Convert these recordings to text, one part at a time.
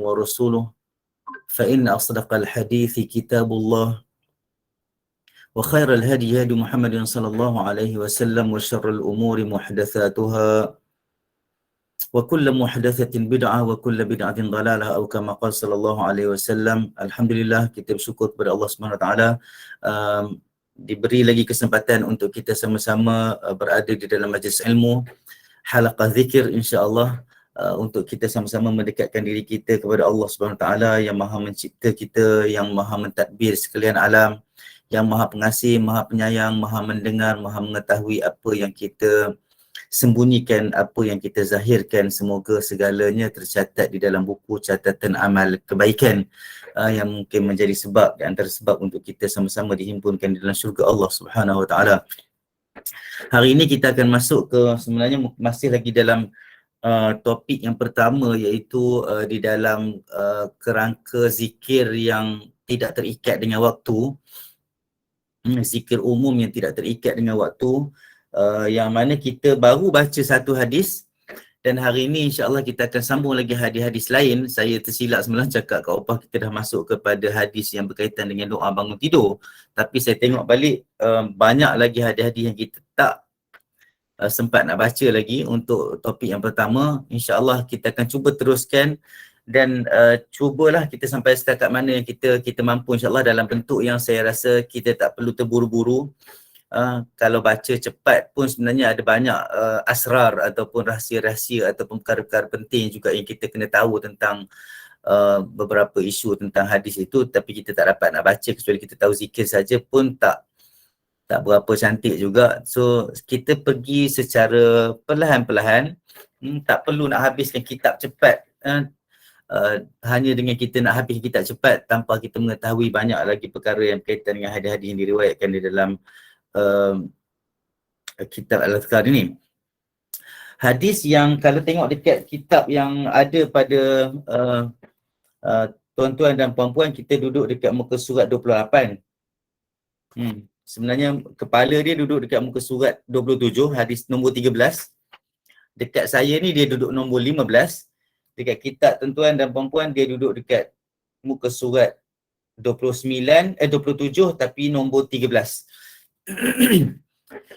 ورسوله فإن أصدق الحديث كتاب الله وخير الهدي هدي محمد صلى الله عليه وسلم وشر الأمور محدثاتها وكل محدثة بدعة وكل بدعة ضلالة أو كما قال صلى الله عليه وسلم. Alhamdulillah, kita bersyukur kepada Allah Subhanahu Wa Taala diberi lagi kesempatan untuk kita sama-sama berada di dalam majlis ilmu, halaqah zikir, insya-Allah, untuk kita sama-sama mendekatkan diri kita kepada Allah Subhanahu Wa Taala yang Maha Mencipta kita, yang Maha mentadbir sekalian alam, yang Maha Pengasih, Maha Penyayang, Maha Mendengar, Maha Mengetahui apa yang kita sembunyikan, apa yang kita zahirkan. Semoga segalanya tercatat di dalam buku catatan amal kebaikan yang mungkin menjadi sebab, di antara sebab untuk kita sama-sama dihimpunkan di dalam syurga Allah Subhanahu Wa Taala. Hari ini kita akan masuk ke, sebenarnya masih lagi dalam topik yang pertama, iaitu di dalam kerangka zikir yang tidak terikat dengan waktu, zikir umum yang tidak terikat dengan waktu, yang mana kita baru baca satu hadis, dan hari ini insya-Allah kita akan sambung lagi hadis-hadis lain. Saya tersilap semalam cakap kat Opah kita dah masuk kepada hadis yang berkaitan dengan doa bangun tidur, tapi saya tengok balik banyak lagi hadis-hadis yang kita tak sempat nak baca lagi untuk topik yang pertama. InsyaAllah kita akan cuba teruskan dan cubalah kita sampai setakat mana yang kita mampu, insyaAllah, dalam bentuk yang saya rasa kita tak perlu terburu-buru. Kalau baca cepat pun sebenarnya ada banyak asrar ataupun rahsia-rahsia ataupun perkara-perkara penting juga yang kita kena tahu tentang beberapa isu tentang hadis itu, tapi kita tak dapat nak baca kecuali kita tahu zikir saja pun tak berapa cantik juga. So kita pergi secara perlahan-perlahan, tak perlu nak habiskan kitab cepat. Hanya dengan kita nak habis kitab cepat tanpa kita mengetahui banyak lagi perkara yang berkaitan dengan hadis-hadis yang diriwayatkan di dalam kitab Al-Azkar ini. Hadis yang kalau tengok dekat kitab yang ada pada tuan-tuan dan puan-puan, kita duduk dekat muka surat 28. Sebenarnya kepala dia duduk dekat muka surat 27, hadis nombor 13. Dekat saya ni dia duduk nombor 15. Dekat kitab tuan-tuan dan puan-puan dia duduk dekat muka surat 27 tapi nombor 13.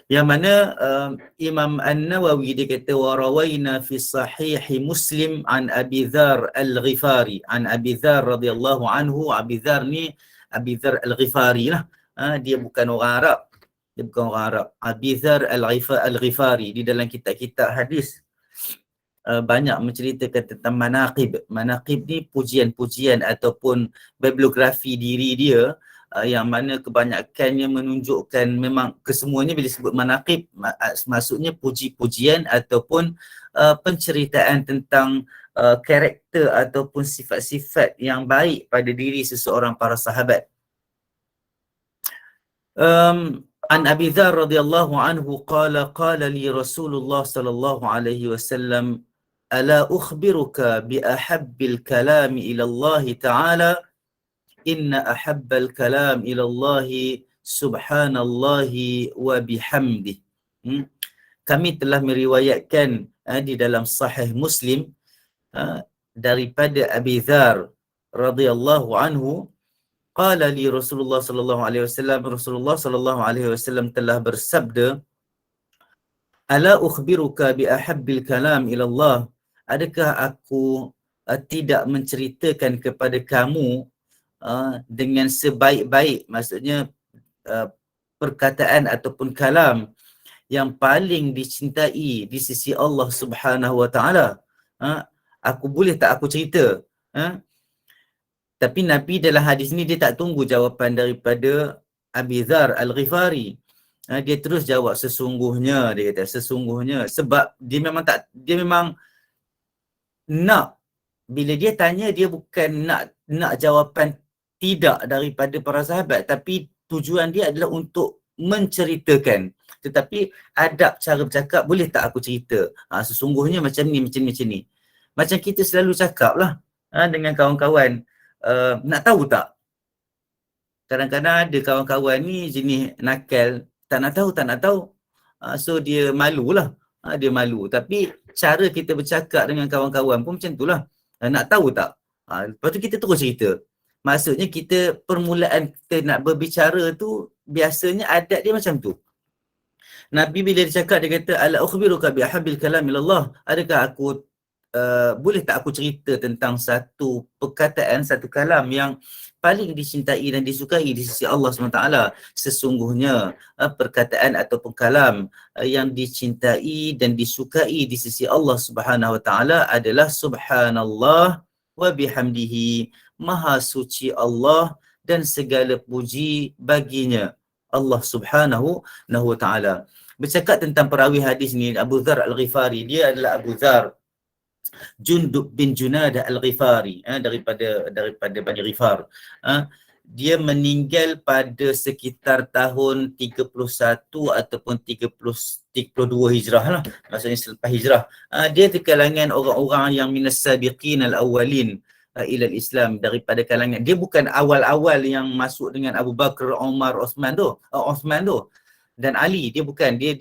Yang mana Imam An-Nawawi dia kata wa rawaina fi sahih Muslim an Abi Dzar Al-Ghifari, an Abi Dzar radhiyallahu anhu. Abi Dzar ni Abi Dzar Al-Ghifari lah. Dia bukan orang Arab. Dia bukan orang Arab. Abi Dzar Al-Ghifari di dalam kitab-kitab hadis banyak menceritakan tentang manaqib. Manaqib ni pujian-pujian ataupun bibliografi diri dia, yang mana kebanyakannya menunjukkan, memang kesemuanya bila sebut manaqib maksudnya puji-pujian ataupun penceritaan tentang karakter ataupun sifat-sifat yang baik pada diri seseorang para sahabat. An Abi Dzar radhiyallahu anhu qala li Rasulullah sallallahu alaihi wasallam ala ukhbiruka bi ahabbil kalam ila Allah ta'ala inna ahabbal kalam ila Allah subhanallahi wa bihamdih. Kami telah meriwayatkan di dalam sahih Muslim daripada Abi Dzar radhiyallahu anhu, qala li Rasulullah sallallahu alaihi wasallam, Rasulullah sallallahu alaihi wasallam telah bersabda, ala ukhbiruka bi ahabbil kalam ila Allah, adakah aku tidak menceritakan kepada kamu dengan sebaik-baik, maksudnya perkataan ataupun kalam yang paling dicintai di sisi Allah Subhanahu Wa Taala. Aku boleh tak aku cerita? Tapi Nabi dalam hadis ni dia tak tunggu jawapan daripada Abi Dzar Al-Ghifari. Dia terus jawab sesungguhnya, dia kata sesungguhnya, sebab dia memang nak, bila dia tanya dia bukan nak jawapan tidak daripada para sahabat, tapi tujuan dia adalah untuk menceritakan. Tetapi adab cara bercakap, boleh tak aku cerita? Sesungguhnya macam ni. Macam kita selalu cakap lah dengan kawan-kawan. Nak tahu tak? Kadang-kadang ada kawan-kawan ni jenis nakal, tak nak tahu. So dia malulah. Dia malu. Tapi cara kita bercakap dengan kawan-kawan pun macam itulah. Nak tahu tak? Lepas tu kita terus cerita. Maksudnya kita permulaan kita nak berbicara tu biasanya adat dia macam tu. Nabi bila dia cakap, dia kata, ala ukhbiruka bi ahabbil kalam ilallah. Adakah aku boleh tak aku cerita tentang satu perkataan, satu kalam yang paling dicintai dan disukai di sisi Allah SWT. Sesungguhnya perkataan ataupun kalam yang dicintai dan disukai di sisi Allah SWT adalah subhanallah wa bihamdihi. Maha suci Allah dan segala puji baginya. Allah Subhanahu wa ta'ala. Bercakap tentang perawi hadis ni, Abu Dzar Al-Ghifari. Dia adalah Abu Dzar Jundub bin Junadah Al-Ghifari, daripada Bani Ghifar. Dia meninggal pada sekitar tahun 31 ataupun 32 Hijrah lah. Maksudnya selepas Hijrah. Dia di kalangan orang-orang yang minas sabiqin al-awwalin ilal Islam, daripada kalangan. Dia bukan awal-awal yang masuk dengan Abu Bakar, Umar, Osman tu dan Ali. Dia bukan. Dia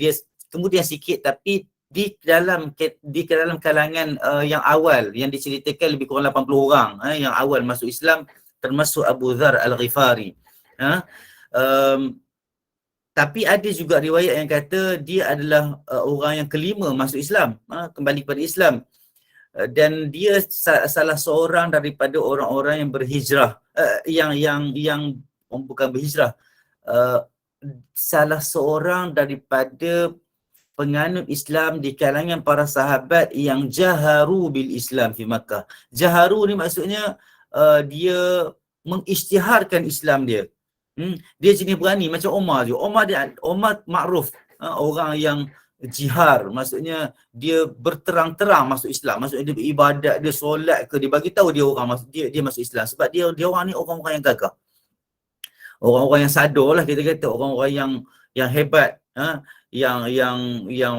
kemudian sikit, tapi di dalam kalangan yang awal yang diceritakan lebih kurang 80 orang yang awal masuk Islam, termasuk Abu Dzar Al-Ghifari. Tapi ada juga riwayat yang kata dia adalah orang yang kelima masuk Islam, kembali kepada Islam. Dan dia salah seorang daripada orang-orang yang berhijrah, yang bukan berhijrah, salah seorang daripada penganut Islam di kalangan para sahabat yang jaharu bil Islam fi Makkah. Jaharu ni maksudnya dia mengisytiharkan Islam dia. Dia jenis berani macam Omar je. Omar makruf orang yang jihar, maksudnya dia berterang-terang masuk Islam. Maksudnya dia beribadat, dia solat ke, dia bagi tahu dia orang masuk, dia masuk Islam, sebab dia orang ni orang-orang yang gagah. Orang-orang yang sadar lah, kita kata orang-orang yang hebat, yang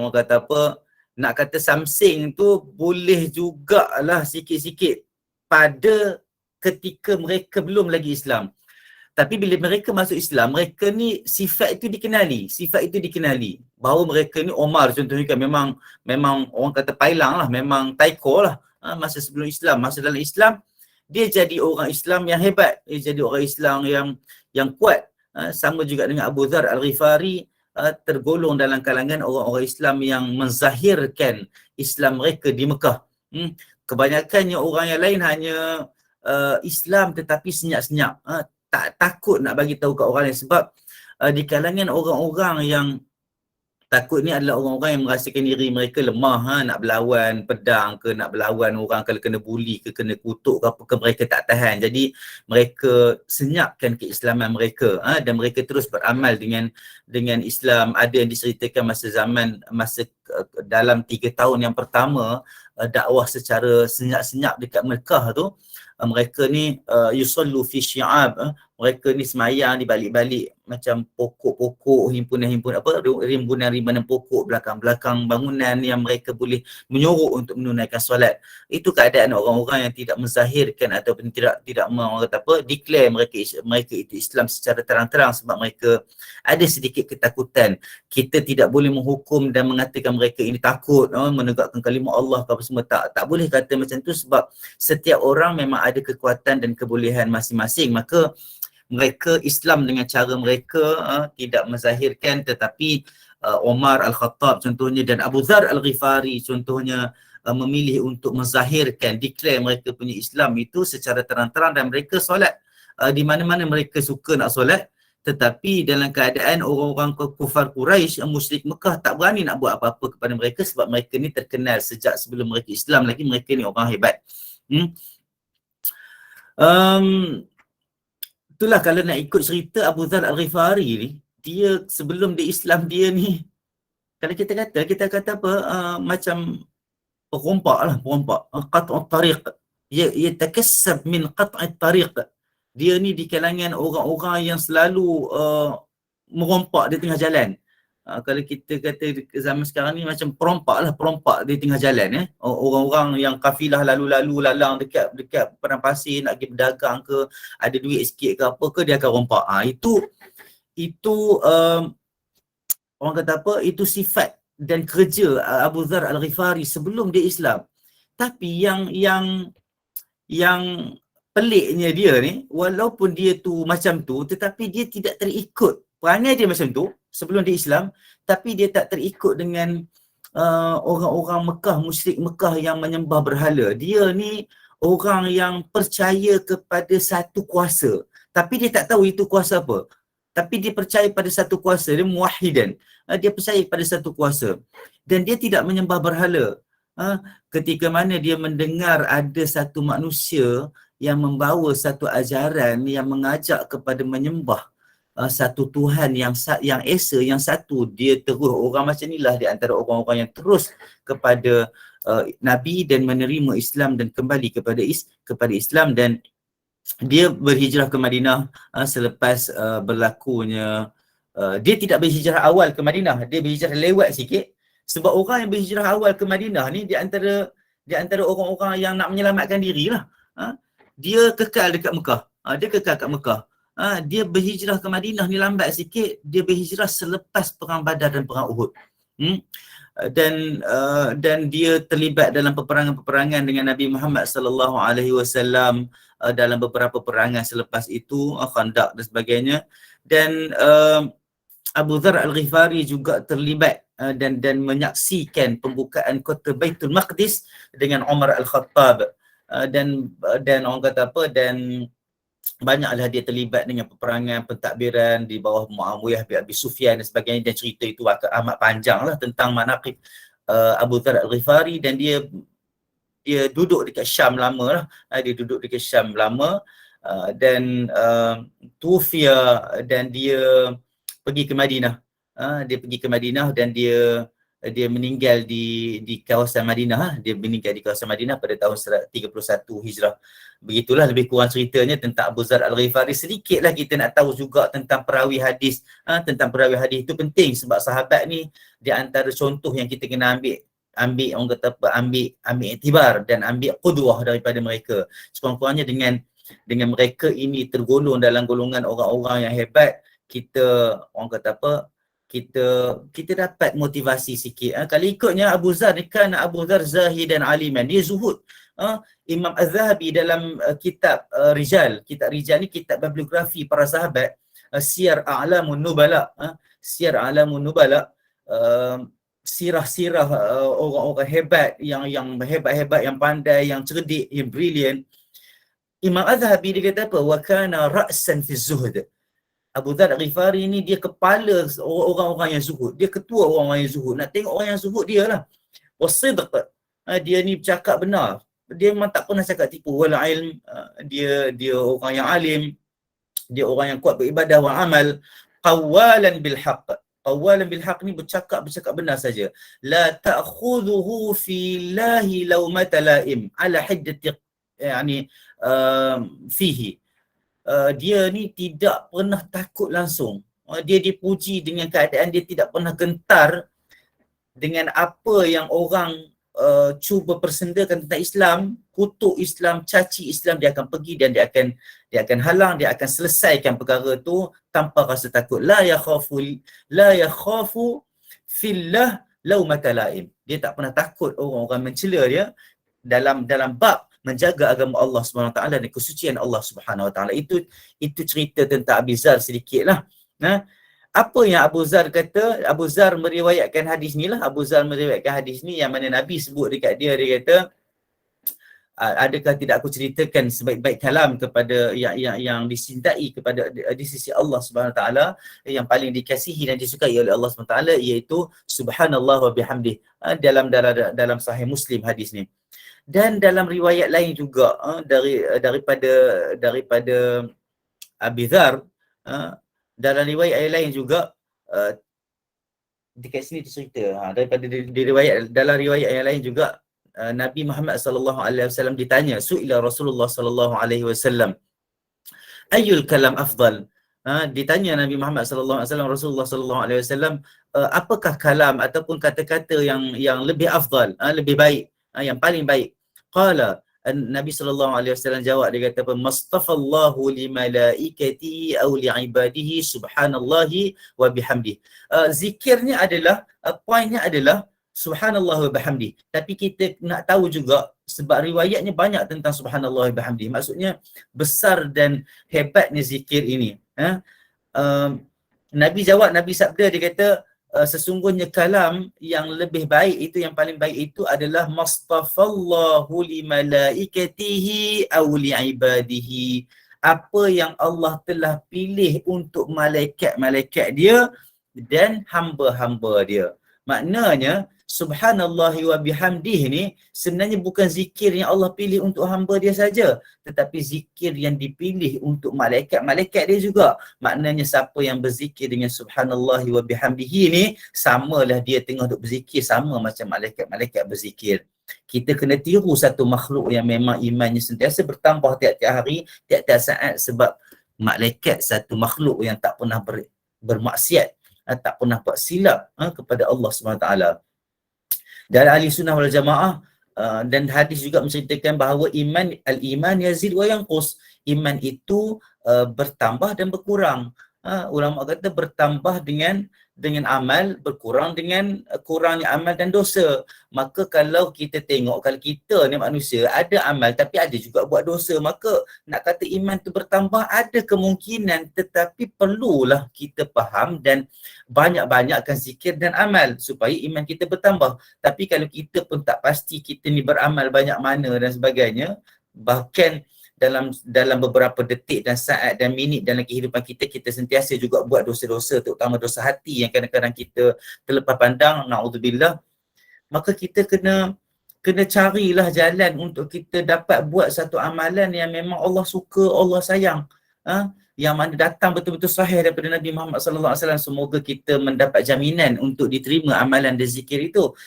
orang kata apa, nak kata something tu boleh jugalah sikit-sikit pada ketika mereka belum lagi Islam. Tapi bila mereka masuk Islam, mereka ni sifat itu dikenali. Bahawa mereka ni, Omar contohnya kan, memang orang kata pailang lah, memang taiko lah masa sebelum Islam. Masa dalam Islam, dia jadi orang Islam yang hebat. Dia jadi orang Islam yang kuat. Sama juga dengan Abu Dzar Al-Ghifari, tergolong dalam kalangan orang-orang Islam yang menzahirkan Islam mereka di Mekah. Kebanyakannya orang yang lain hanya Islam tetapi senyap-senyap. Tak takut nak bagi tahu kat orang lain, sebab di kalangan orang-orang yang takut ni adalah orang-orang yang merasakan diri mereka lemah, nak berlawan pedang ke, nak berlawan orang, kalau kena buli ke, kena kutuk ke apa ke, mereka tak tahan. Jadi mereka senyapkan keislaman mereka, dan mereka terus beramal dengan Islam. Ada yang diceritakan masa dalam 3 tahun yang pertama dakwah secara senyap-senyap dekat Mekah tu, mereka ni yusallu fi syi'ab, mereka ni semayang di balik-balik macam pokok-pokok, himpunan-himpunan apa, rimbunan-rimbunan pokok belakang-belakang bangunan yang mereka boleh menyuruh untuk menunaikan solat. Itu keadaan orang-orang yang tidak menzahirkan ataupun tidak orang kata apa, declare mereka itu Islam secara terang-terang, sebab mereka ada sedikit ketakutan. Kita tidak boleh menghukum dan mengatakan mereka ini takut menegakkan kalimah Allah ke apa semua. Tak boleh kata macam tu, sebab setiap orang memang ada kekuatan dan kebolehan masing-masing. Maka mereka Islam dengan cara mereka, tidak menzahirkan, tetapi Omar Al-Khattab contohnya dan Abu Dzar Al-Ghifari contohnya memilih untuk menzahirkan, declare mereka punya Islam itu secara terang-terang, dan mereka solat di mana-mana mereka suka nak solat. Tetapi dalam keadaan orang-orang kufar Quraisy, musyrik Mekah tak berani nak buat apa-apa kepada mereka, sebab mereka ni terkenal sejak sebelum mereka Islam lagi, mereka ni orang hebat. Itulah kalau nak ikut cerita Abu Dzar Al-Ghifari ni, dia sebelum dia Islam, dia ni kalau kita kata apa, macam perompak, qat'ut tariq. Ia takassab min qat'ut tariq. Dia ni di kalangan orang-orang yang selalu merompak di tengah jalan. Kalau kita kata zaman sekarang ni macam perompak di tengah jalan. Orang-orang yang kafilah lalu-lalu lalang dekat padang pasir nak pergi berdagang ke, ada duit sikit ke apa ke, dia akan rompak. Itu orang kata apa, itu sifat dan kerja Abu Dzar Al-Ghifari sebelum dia Islam. Tapi yang yang peliknya dia ni, walaupun dia tu macam tu, tetapi dia tidak terikut. Perangai dia macam tu sebelum dia Islam, tapi dia tak terikut dengan orang-orang Mekah, musyrik Mekah yang menyembah berhala. Dia ni orang yang percaya kepada satu kuasa, tapi dia tak tahu itu kuasa apa. Tapi dia percaya pada satu kuasa, dia muwahhidan. Dia percaya pada satu kuasa. Dan dia tidak menyembah berhala. Ketika mana dia mendengar ada satu manusia yang membawa satu ajaran yang mengajak kepada menyembah satu Tuhan yang esa, yang satu, dia terus, orang macam inilah di antara orang-orang yang terus kepada Nabi dan menerima Islam dan kembali kepada Islam. Dan dia berhijrah ke Madinah selepas berlakunya dia tidak berhijrah awal ke Madinah, dia berhijrah lewat sikit. Sebab orang yang berhijrah awal ke Madinah ni di antara orang-orang yang nak menyelamatkan diri lah. Dia kekal dekat Mekah. Dia kekal kat Mekah. Dia berhijrah ke Madinah ni lambat sikit. Dia berhijrah selepas perang Badar dan perang Uhud. Dan dia terlibat dalam peperangan-peperangan dengan Nabi Muhammad sallallahu alaihi wasallam dalam beberapa perangan selepas itu, Khandaq dan sebagainya. Dan Abu Dzar Al-Ghifari juga terlibat dan menyaksikan pembukaan kota Baitul Maqdis dengan Umar Al-Khattab. Dan orang kata apa, dan banyaklah dia terlibat dengan peperangan pentadbiran di bawah Muawiyah bin Abi Sufyan dan sebagainya. Dan cerita itu amat panjang lah tentang manaqib Abu Dzar Al-Ghifari. Dan dia duduk dekat Syam lama lah. Dia duduk dekat Syam lama dan tuwfiya, dan dia pergi ke Madinah. Dia pergi ke Madinah dan dia meninggal di kawasan Madinah. Dia meninggal di kawasan Madinah pada tahun 31 Hijrah. Begitulah lebih kurang ceritanya tentang Abu Dzar Al-Ghifari. Sedikitlah kita nak tahu juga tentang perawi hadis. Tentang perawi hadis itu penting sebab sahabat ni di antara contoh yang kita kena ambil orang kata apa, ambil iktibar dan ambil qudwah daripada mereka. Sekurang-kurangnya dengan mereka ini tergolong dalam golongan orang-orang yang hebat, kita orang kata apa, kita dapat motivasi sikit. Kalau ikutnya Abu Dzar ni kan, Abu Dzar zahidan aliman, dia zuhud. Imam Az-Zahabi dalam kitab kitab Rijal ni kitab bibliografi para sahabat, Siyar A'lamun Nubala, Siyar A'lamun Nubala, sirah-sirah orang-orang hebat, yang hebat-hebat, yang pandai, yang cerdik, yang brilliant. Imam Az-Zahabi dia kata apa? Wa kana ra'san fi zuhd. Abu Dzar Al-Ghifari ni dia kepala orang-orang yang zuhud. Dia ketua orang-orang yang zuhud. Nak tengok orang yang zuhud dia lah. Wasidq. Dia ni bercakap benar. Dia memang tak pernah cakap tipu. Wal ilm. Dia orang yang alim. Dia orang yang kuat beribadah wa amal. Qawalan bil haqq. Qawalan bil haqq ni bercakap benar saja. La ta'khudhuhu fi llahi lawmata laim ala hiddati yani fihi. Dia ni tidak pernah takut langsung. Dia dipuji dengan keadaan dia tidak pernah gentar dengan apa yang orang cuba persendakan tentang Islam, kutuk Islam, caci Islam. Dia akan pergi dan dia akan halang, dia akan selesaikan perkara tu tanpa rasa takut. La yakhafu fillah laumata laim. Dia tak pernah takut orang-orang mencela dia dalam bab menjaga agama Allah SWT dan kesucian Allah SWT. Itu cerita tentang Abu Dzar sedikitlah. Apa yang Abu Dzar kata? Abu Dzar meriwayatkan hadis ni lah. Abu Dzar meriwayatkan hadis ni yang mana Nabi sebut dekat dia kata, adakah tidak aku ceritakan sebaik-baik kalam kepada yang dicintai kepada di sisi Allah SWT, yang paling dikasihi dan disukai oleh Allah SWT, iaitu subhanallah wa bihamdih. Dalam sahih Muslim hadis ni. Dan dalam riwayat lain juga daripada Abu Dzar, dalam riwayat lain juga dekat sini dicerita dalam riwayat yang lain juga, Nabi Muhammad sallallahu alaihi wasallam ditanya, su'ila Rasulullah sallallahu alaihi wasallam ayyul kalam afdal. Ditanya Nabi Muhammad sallallahu alaihi wasallam, Rasulullah sallallahu alaihi wasallam, apakah kalam ataupun kata-kata yang lebih afdal, lebih baik, yang paling baik. Qala, Nabi sallallahu alaihi wasallam jawab, dia kata apa? Mastafallahu li malaikatihi aw li ibadihi subhanallahi wa bihamdihi. Zikirnya adalah, poinnya adalah subhanallah wa bihamdi. Tapi kita nak tahu juga sebab riwayatnya banyak tentang subhanallah wa bihamdi. Maksudnya besar dan hebatnya zikir ini. Nabi jawab, Nabi sabda, dia kata sesungguhnya kalam yang lebih baik itu, yang paling baik itu adalah mastafallahu li malaikatihi aw li ibadihi. Apa yang Allah telah pilih untuk malaikat-malaikat dia dan hamba-hamba dia. Maknanya subhanallahi wa bihamdih ni sebenarnya bukan zikir yang Allah pilih untuk hamba dia saja, tetapi zikir yang dipilih untuk malaikat-malaikat dia juga. Maknanya siapa yang berzikir dengan subhanallahi wa bihamdihi ni, samalah dia tengah duk berzikir, sama macam malaikat-malaikat berzikir. Kita kena tiru satu makhluk yang memang imannya sentiasa bertambah tiap-tiap hari, tiap-tiap saat, sebab malaikat satu makhluk yang tak pernah bermaksiat, tak pernah buat silap kepada Allah SWT. Dan ahli sunnah wal jamaah dan hadis juga menceritakan bahawa al-iman yazid wa yanqus. Iman itu bertambah dan berkurang. Ulama kata bertambah dengan amal, berkurang dengan kurangnya amal dan dosa. Maka kalau kita tengok, kalau kita ni manusia ada amal tapi ada juga buat dosa, maka nak kata iman tu bertambah ada kemungkinan, tetapi perlulah kita faham dan banyak-banyakkan zikir dan amal supaya iman kita bertambah. Tapi kalau kita pun tak pasti kita ni beramal banyak mana dan sebagainya, bahkan dalam beberapa detik dan saat dan minit dalam kehidupan kita, kita sentiasa juga buat dosa-dosa, terutama dosa hati yang kadang-kadang kita terlepas pandang, na'udzubillah. Maka kita kena carilah jalan untuk kita dapat buat satu amalan yang memang Allah suka, Allah sayang. Yang mana datang betul-betul sahih daripada Nabi Muhammad SAW. Semoga kita mendapat jaminan untuk diterima amalan dan zikir itu.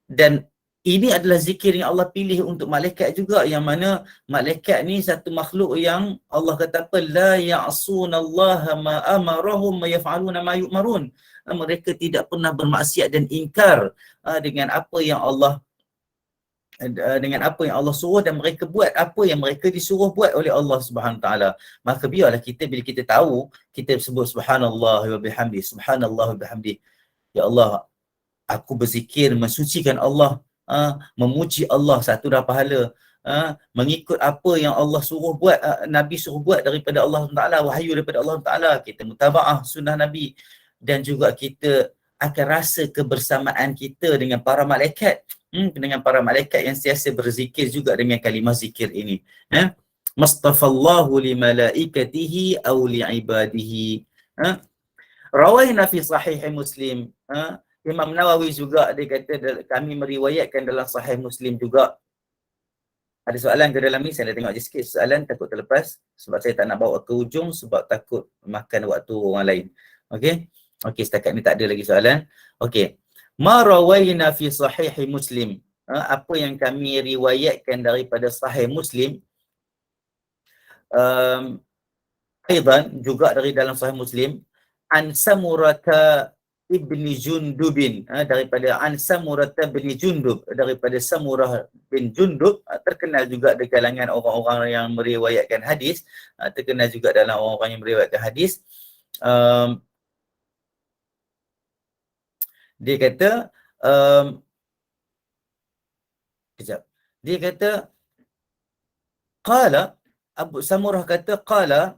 Dan ini adalah zikir yang Allah pilih untuk malaikat juga, yang mana malaikat ni satu makhluk yang Allah kata apa, la ya'sunallaha ma amarahum wa yaf'aluna ma yu'marun. Mereka tidak pernah bermaksiat dan ingkar dengan apa yang Allah suruh, dan mereka buat apa yang mereka disuruh buat oleh Allah Subhanahu Wa Taala. Maka biarlah kita, bila kita tahu, kita sebut subhanallah wa bihamdi, subhanallah wa bihamdi. Ya Allah, aku berzikir mensucikan Allah, memuji Allah, satu dah pahala. Mengikut apa yang Allah suruh buat, Nabi suruh buat daripada Allah Taala, wahyu daripada Allah Taala, kita mutabaah sunnah Nabi. Dan juga kita akan rasa kebersamaan kita dengan para malaikat, dengan para malaikat yang sentiasa berzikir juga dengan kalimah zikir ini. Mastafallahu li malaikatihi aw li ibadihi. Rawaina fi sahih Muslim. Imam Nawawi juga dia kata, kami meriwayatkan dalam sahih Muslim juga. Ada soalan ke dalam ni? Saya dah tengok je sikit soalan, takut terlepas sebab saya tak nak bawa ke ujung sebab takut makan waktu orang lain. Okey, setakat ni tak ada lagi soalan. Okey. Ma rawaina fi sahih Muslim. Apa yang kami riwayatkan daripada sahih Muslim, aidan juga dari dalam sahih Muslim, an Samurata ibni Jundubin, daripada an Samurata bin Jundub, daripada Samurah bin Jundub, terkenal juga di kalangan orang-orang yang meriwayatkan hadis, terkenal juga dalam orang-orang yang meriwayatkan hadis. Dia kata qala, Abu Samurah kata qala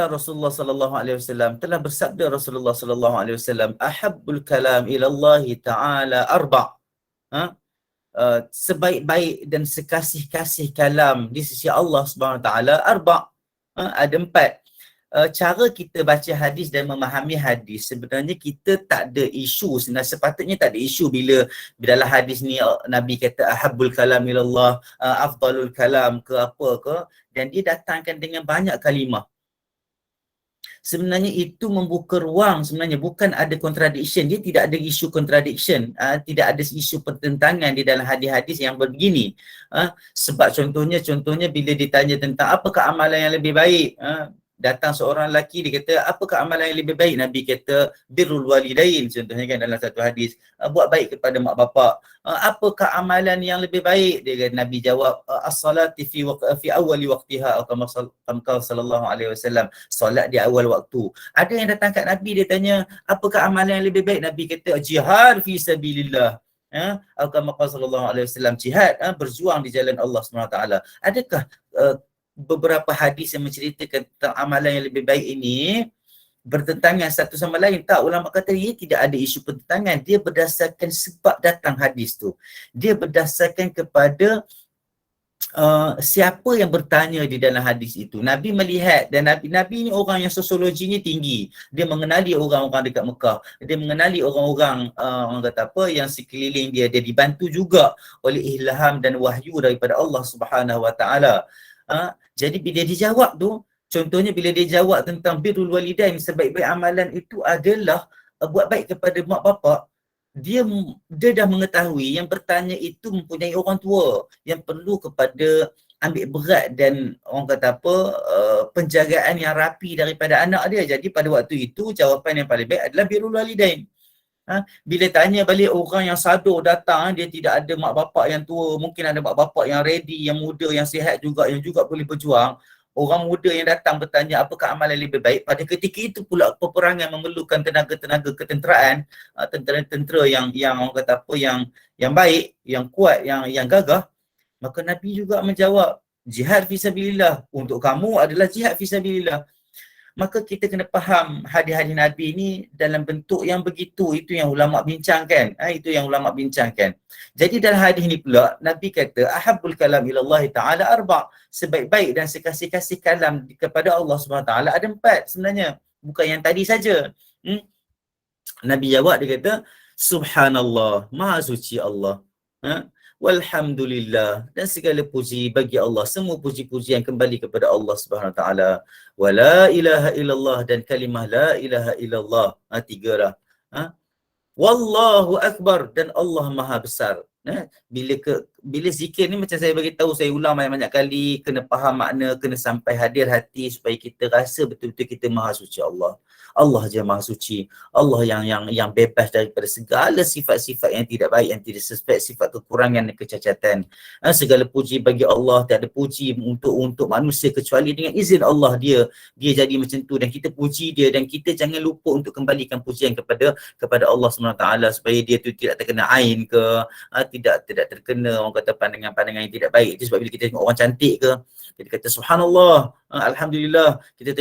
Rasulullah sallallahu alaihi wasallam, telah bersabda Rasulullah sallallahu alaihi wasallam, ahabbul kalam ila Allah taala arba'. Sebaik-baik dan sekasih-kasih kalam di sisi Allah Subhanahu Wa Taala arba', ada 4. Cara kita baca hadis dan memahami hadis, sebenarnya kita tak ada isu, sebenarnya sepatutnya tak ada isu bila dalam hadis ni Nabi kata ahabbul kalam ilallah, afdalul kalam ke apa ke, dan dia datangkan dengan banyak kalimah. Sebenarnya itu membuka ruang, sebenarnya bukan ada contradiction, dia tidak ada isu contradiction, tidak ada isu pertentangan di dalam hadis-hadis yang begini. Sebab contohnya bila ditanya tentang apakah amalan yang lebih baik, datang seorang lelaki, dia kata apakah amalan yang lebih baik? Nabi kata birrul walidain, contohnya kan dalam satu hadis, buat baik kepada mak bapak. Apakah amalan yang lebih baik? Dia kata, Nabi jawab as-salati fi awwali waqtiha, atau kama sallallahu alaihi wasallam, solat di awal waktu. Ada yang datang kat Nabi, dia tanya apakah amalan yang lebih baik? Nabi kata jihad fi sabilillah. atau kama qala sallallahu alaihi wasallam, jihad, berjuang di jalan Allah SWT. Adakah beberapa hadis yang menceritakan tentang amalan yang lebih baik ini bertentangan satu sama lain? Tak, ulama kata ia tidak ada isu pertentangan. Dia berdasarkan sebab datang hadis tu. Dia berdasarkan kepada siapa yang bertanya di dalam hadis itu. Nabi melihat, dan Nabi ni orang yang sosiologinya tinggi. Dia mengenali orang-orang dekat Mekah. Dia mengenali orang-orang orang kata apa, yang sekeliling dia. Dia dibantu juga oleh ilham dan wahyu daripada Allah Subhanahu Wa Taala. Jadi bila dia jawab tu, contohnya bila dia jawab tentang birrul walidain, sebaik-baik amalan itu adalah buat baik kepada mak bapak, dia dah mengetahui yang bertanya itu mempunyai orang tua yang perlu kepada ambil berat dan orang kata apa, penjagaan yang rapi daripada anak dia. Jadi pada waktu itu jawapan yang paling baik adalah birrul walidain. Bila tanya balik orang yang sado datang, dia tidak ada mak bapak yang tua, mungkin ada mak bapak yang ready, yang muda, yang sihat juga, yang juga boleh berjuang. Orang muda yang datang bertanya apakah amalan lebih baik, pada ketika itu pula peperangan memerlukan tenaga-tenaga ketenteraan, tentera-tentera yang orang kata apa, yang baik, yang kuat, yang gagah. Maka Nabi juga menjawab, jihad fisabilillah, untuk kamu adalah jihad fisabilillah. Maka kita kena faham hadis-hadis Nabi ni dalam bentuk yang begitu. Itu yang ulama bincangkan. Itu yang ulama bincangkan. Jadi dalam hadis ni pula, Nabi kata, ahabbul kalam ilallahi ta'ala arba'. Sebaik-baik dan sekasih-kasih kalam kepada Allah SWT ada 4 sebenarnya. Bukan yang tadi saja. Nabi jawab, dia kata, Subhanallah, Maha Suci Allah. Walhamdulillah, dan segala puji bagi Allah. Semua puji-pujian kembali kepada Allah Subhanahu Wa Taala. Wala ilaha illallah, dan kalimah la ilaha illallah. 3 dah. Wallahu akbar, dan Allah Maha Besar. Bila zikir ni macam saya bagi tahu, saya ulang banyak-banyak kali, kena faham makna, kena sampai hadir hati supaya kita rasa betul-betul kita Maha Suci Allah. Allah je Maha Suci. Allah yang bebas daripada segala sifat-sifat yang tidak baik, yang tidak sesuai, sifat kekurangan dan kecacatan. Segala puji bagi Allah, tak ada puji untuk manusia kecuali dengan izin Allah. Dia jadi macam tu, dan kita puji dia, dan kita jangan lupa untuk kembalikan pujian kepada Allah SWT, supaya dia tu tidak terkena ain ke, tidak terkena orang kata pandangan-pandangan yang tidak baik. Itu sebab bila kita tengok orang cantik ke, kita kata subhanallah, alhamdulillah. Kita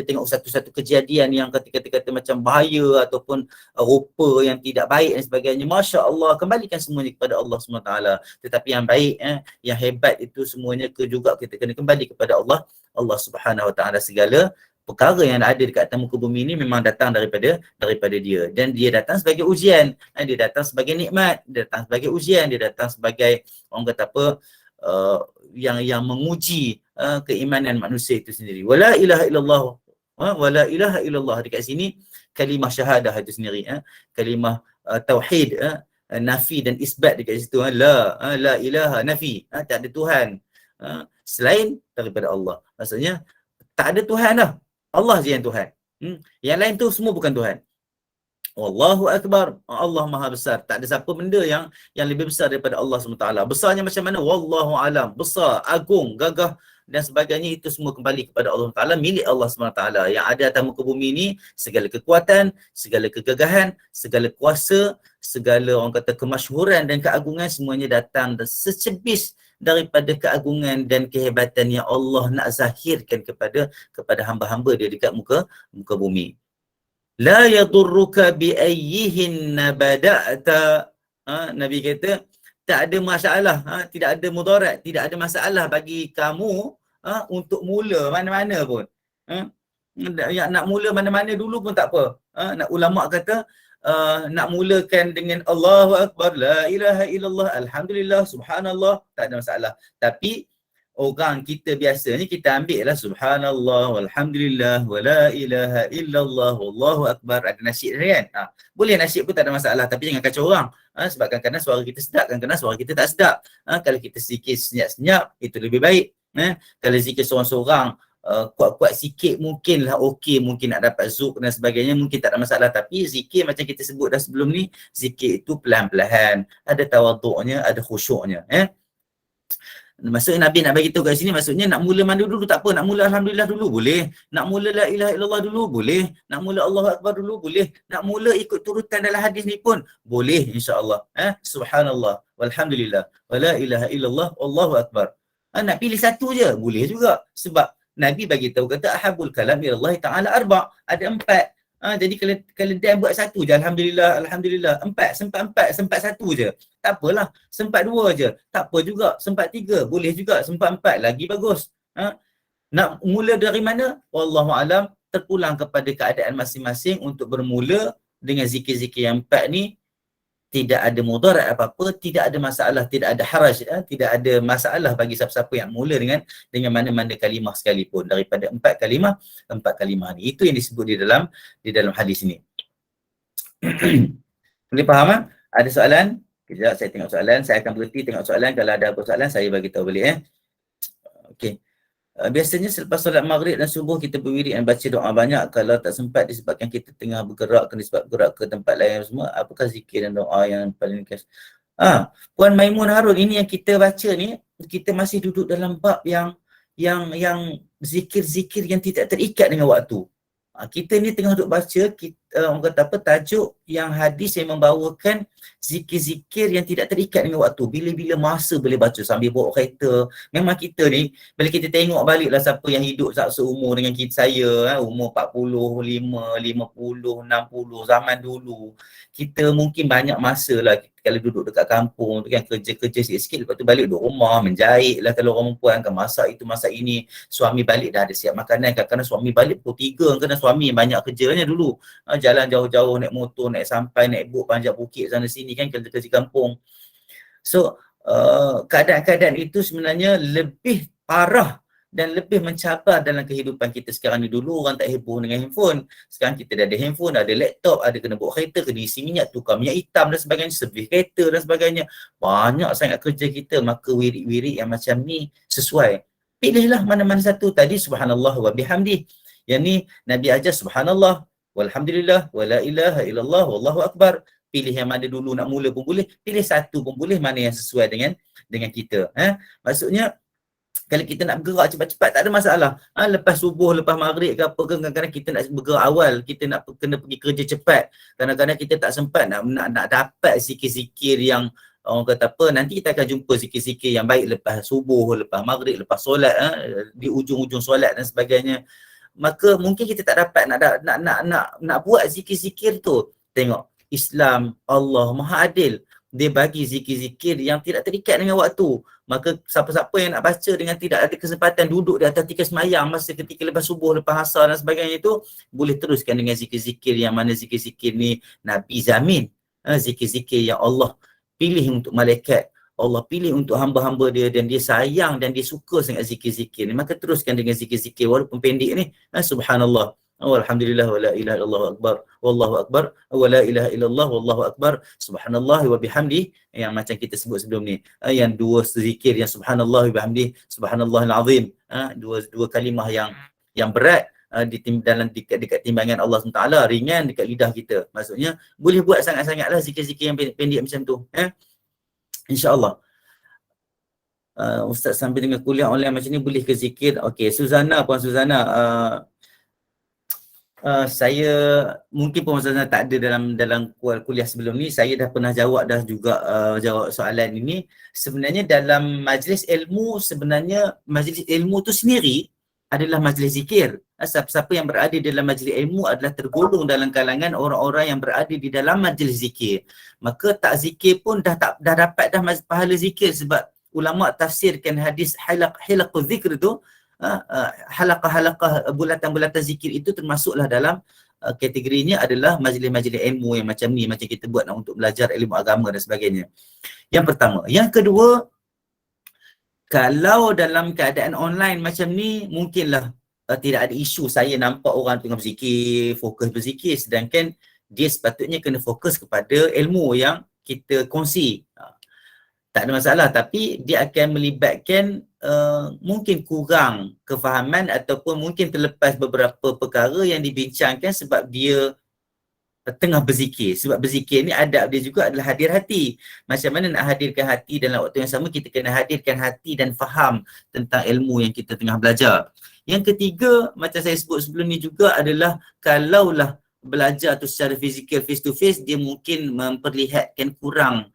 tengok satu-satu kejadian yang kata-kata macam bahaya ataupun rupa yang tidak baik dan sebagainya, Masya Allah, kembalikan semuanya kepada Allah SWT. Tetapi yang baik, yang hebat itu semuanya juga kita kena kembali kepada Allah Subhanahu Wa Taala. Segala perkara yang ada dekat atas muka bumi ini memang datang daripada dia, dan dia datang sebagai ujian, dia datang sebagai nikmat, dia datang sebagai ujian, dia datang sebagai orang kata apa, yang menguji keimanan manusia itu sendiri. Wala ilaha illallah, wala ilaha illallah, dekat sini kalimah syahadah itu sendiri, kalimah tauhid, nafi dan isbat dekat situ. La ilaha, nafi, tak ada Tuhan selain daripada Allah. Maksudnya tak ada Tuhan dah, Allah je yang Tuhan. Yang lain tu semua bukan Tuhan. Wallahu akbar, Allah Maha Besar. Tak ada siapa benda yang lebih besar daripada Allah SWT. Besarnya macam mana? Wallahu alam. Besar, agung, gagah dan sebagainya, itu semua kembali kepada Allah SWT, milik Allah SWT. Yang ada atas muka bumi ni, segala kekuatan, segala kegagahan, segala kuasa, segala orang kata kemasyhuran dan keagungan, semuanya datang secebis daripada keagungan dan kehebatan yang Allah nak zahirkan kepada hamba-hamba dia dekat muka bumi. La yadurruka bi ayyihinna bada'ta. Nabi kata tak ada masalah, tidak ada mudarat, tidak ada masalah bagi kamu untuk mula mana-mana pun. Nak mula mana-mana dulu pun tak apa. Nak ulama kata nak mulakan dengan Allahu akbar, la ilaha illallah, alhamdulillah, subhanallah, tak ada masalah. Tapi orang kita biasanya kita ambil lah subhanallah, walhamdulillah, wala ilaha illallah, wallahu akbar. Ada nasyid kan? Boleh nasyid pun tak ada masalah, tapi jangan kacau orang. Sebab kadang-kadang suara kita sedap, kadang-kadang suara kita tak sedap. Kalau kita sikit senyap-senyap, itu lebih baik. Kalau zikir seorang-seorang, kuat-kuat sikit mungkinlah okey, mungkin nak dapat zuk dan sebagainya, mungkin tak ada masalah. Tapi zikir macam kita sebut dah sebelum ni, zikir itu pelan-pelan, ada tawaduknya, ada khusyuknya. Maksudnya Nabi nak bagi tahu kat sini, maksudnya nak mula mana dulu tak apa, nak mula alhamdulillah dulu boleh, nak mula la ilaha illallah dulu boleh, nak mula Allahu akbar dulu boleh, nak mula ikut turutan dalam hadis ni pun boleh, insya-Allah. Subhanallah walhamdulillah wala ilaha illallah wallahu akbar. Nak pilih satu je boleh juga, sebab Nabi bagi tahu kata ahabul kalam ila Allah taala arba', ada 4. Jadi kalau dia buat satu je, alhamdulillah, alhamdulillah. Sempat satu je, tak apalah. Sempat 2 je, tak apa juga. Sempat 3, boleh juga. Sempat 4, lagi bagus. Nak mula dari mana? Wallahu alam, terpulang kepada keadaan masing-masing untuk bermula dengan zikir-zikir yang 4 ni. Tidak ada mudarat apa-apa, tidak ada masalah, tidak ada haraj, tidak ada masalah bagi siapa-siapa yang mula dengan mana-mana kalimah sekalipun daripada 4 kalimah ni. Itu yang disebut di dalam hadis ni. Boleh faham? Ada soalan? Kejap saya tengok soalan, saya akan berhenti tengok soalan. Kalau ada apa soalan saya bagi tahu balik. Okey. Biasanya selepas solat maghrib dan subuh kita berwirid dan baca doa banyak. Kalau tak sempat disebabkan kita tengah bergerak ke tempat lain semua, apakah zikir dan doa yang paling khas? Puan Maimun Harun, ini yang kita baca ni, kita masih duduk dalam bab yang zikir-zikir yang tidak terikat dengan waktu. Kita ni tengah duduk baca, orang kata apa, tajuk yang hadis yang membawakan zikir-zikir yang tidak terikat dengan waktu. Bila-bila masa boleh baca sambil bawa kereta. Memang kita ni, bila kita tengok baliklah siapa yang hidup seumur dengan saya, umur 45, 50, 60, zaman dulu. Kita mungkin banyak masa lah kalau duduk dekat kampung tu kan, kerja-kerja sikit-sikit, lepas tu balik duduk rumah, menjahit lah kalau orang perempuan kan, masak itu, masak ini. Suami balik dah ada siap makanan, kadang-kadang suami balik pukul 3, kadang suami banyak kerjanya dulu. Jalan jauh-jauh, naik motor, naik sampai, naik bot, panjat bukit sana sini kan, kerja-kerja kampung. So, keadaan-keadaan itu sebenarnya lebih parah dan lebih mencabar dalam kehidupan kita sekarang ni. Dulu orang tak heboh dengan handphone. Sekarang kita dah ada handphone, dah ada laptop, ada kena bawa kereta, kena isi minyak, tukar minyak hitam dan sebagainya, servis kereta dan sebagainya. Banyak sangat kerja kita, maka wirid-wirid yang macam ni sesuai. Pilihlah mana-mana satu. Tadi subhanallah wa bihamdih. Yang ni Nabi ajar subhanallah, walhamdulillah, wala ilaha illallah, wallahu akbar. Pilih yang mana dulu, nak mula pun boleh. Pilih satu pun boleh, mana yang sesuai dengan kita. Maksudnya, kalau kita nak bergerak cepat-cepat tak ada masalah. Lepas subuh, lepas maghrib ke apa ke, kadang-kadang kita nak bergerak awal, kita nak kena pergi kerja cepat. Kadang-kadang kita tak sempat nak dapat zikir-zikir yang orang kata apa, nanti kita akan jumpa zikir-zikir yang baik lepas subuh, lepas maghrib, lepas solat, di ujung-ujung solat dan sebagainya. Maka mungkin kita tak dapat nak buat zikir-zikir tu. Tengok, Islam, Allah Maha Adil. Dia bagi zikir-zikir yang tidak terikat dengan waktu. Maka siapa-siapa yang nak baca dengan tidak ada kesempatan duduk di atas tikar semayang masa ketika lepas subuh, lepas asar dan sebagainya itu, boleh teruskan dengan zikir-zikir yang mana zikir-zikir ni Nabi zamin. Zikir-zikir yang Allah pilih untuk malaikat. Allah pilih untuk hamba-hamba dia dan dia sayang dan dia suka sangat zikir-zikir ni. Maka teruskan dengan zikir-zikir walaupun pendek ni. Subhanallah. Alhamdulillah wala ilaha illallah akbar, wallahu akbar, wala ilaha illallah wallahu akbar, subhanallah wa bihamdi, yang macam kita sebut sebelum ni. Yang dua zikir yang subhanallah wa bihamdi, subhanallahil azim. Dua kalimah yang berat dekat timbangan Allah SWT, ringan dekat lidah kita. Maksudnya boleh buat sangat-sangatlah zikir-zikir yang pendek macam tu. InsyaAllah. Ustaz sambil dengan kuliah online macam ni boleh ke zikir? Okey, Suzana, Puan Suzana, saya mungkin Puan Suzana tak ada dalam kuliah sebelum ni. Saya dah pernah jawab jawab soalan ini. Sebenarnya dalam majlis ilmu, majlis ilmu tu sendiri adalah majlis zikir. Siapa-siapa yang berada dalam majlis ilmu adalah tergolong dalam kalangan orang-orang yang berada di dalam majlis zikir. Maka tak zikir pun dah dapat pahala zikir, sebab ulama tafsirkan hadis hilaqul zikr tu, halaqah bulatan-bulatan zikir itu termasuklah dalam kategorinya adalah majlis-majlis ilmu yang macam ni, macam kita buat untuk belajar ilmu agama dan sebagainya. Yang pertama. Yang kedua, kalau dalam keadaan online macam ni, mungkinlah tidak ada isu saya nampak orang tengah berzikir, fokus berzikir, sedangkan dia sepatutnya kena fokus kepada ilmu yang kita kongsi. Tak ada masalah, tapi dia akan melibatkan mungkin kurang kefahaman ataupun mungkin terlepas beberapa perkara yang dibincangkan sebab dia tengah berzikir. Sebab berzikir ni adab dia juga adalah hadir hati. Macam mana nak hadirkan hati dalam waktu yang sama, kita kena hadirkan hati dan faham tentang ilmu yang kita tengah belajar. Yang ketiga, macam saya sebut sebelum ni juga adalah kalaulah belajar tu secara fizikal face to face, dia mungkin memperlihatkan kurang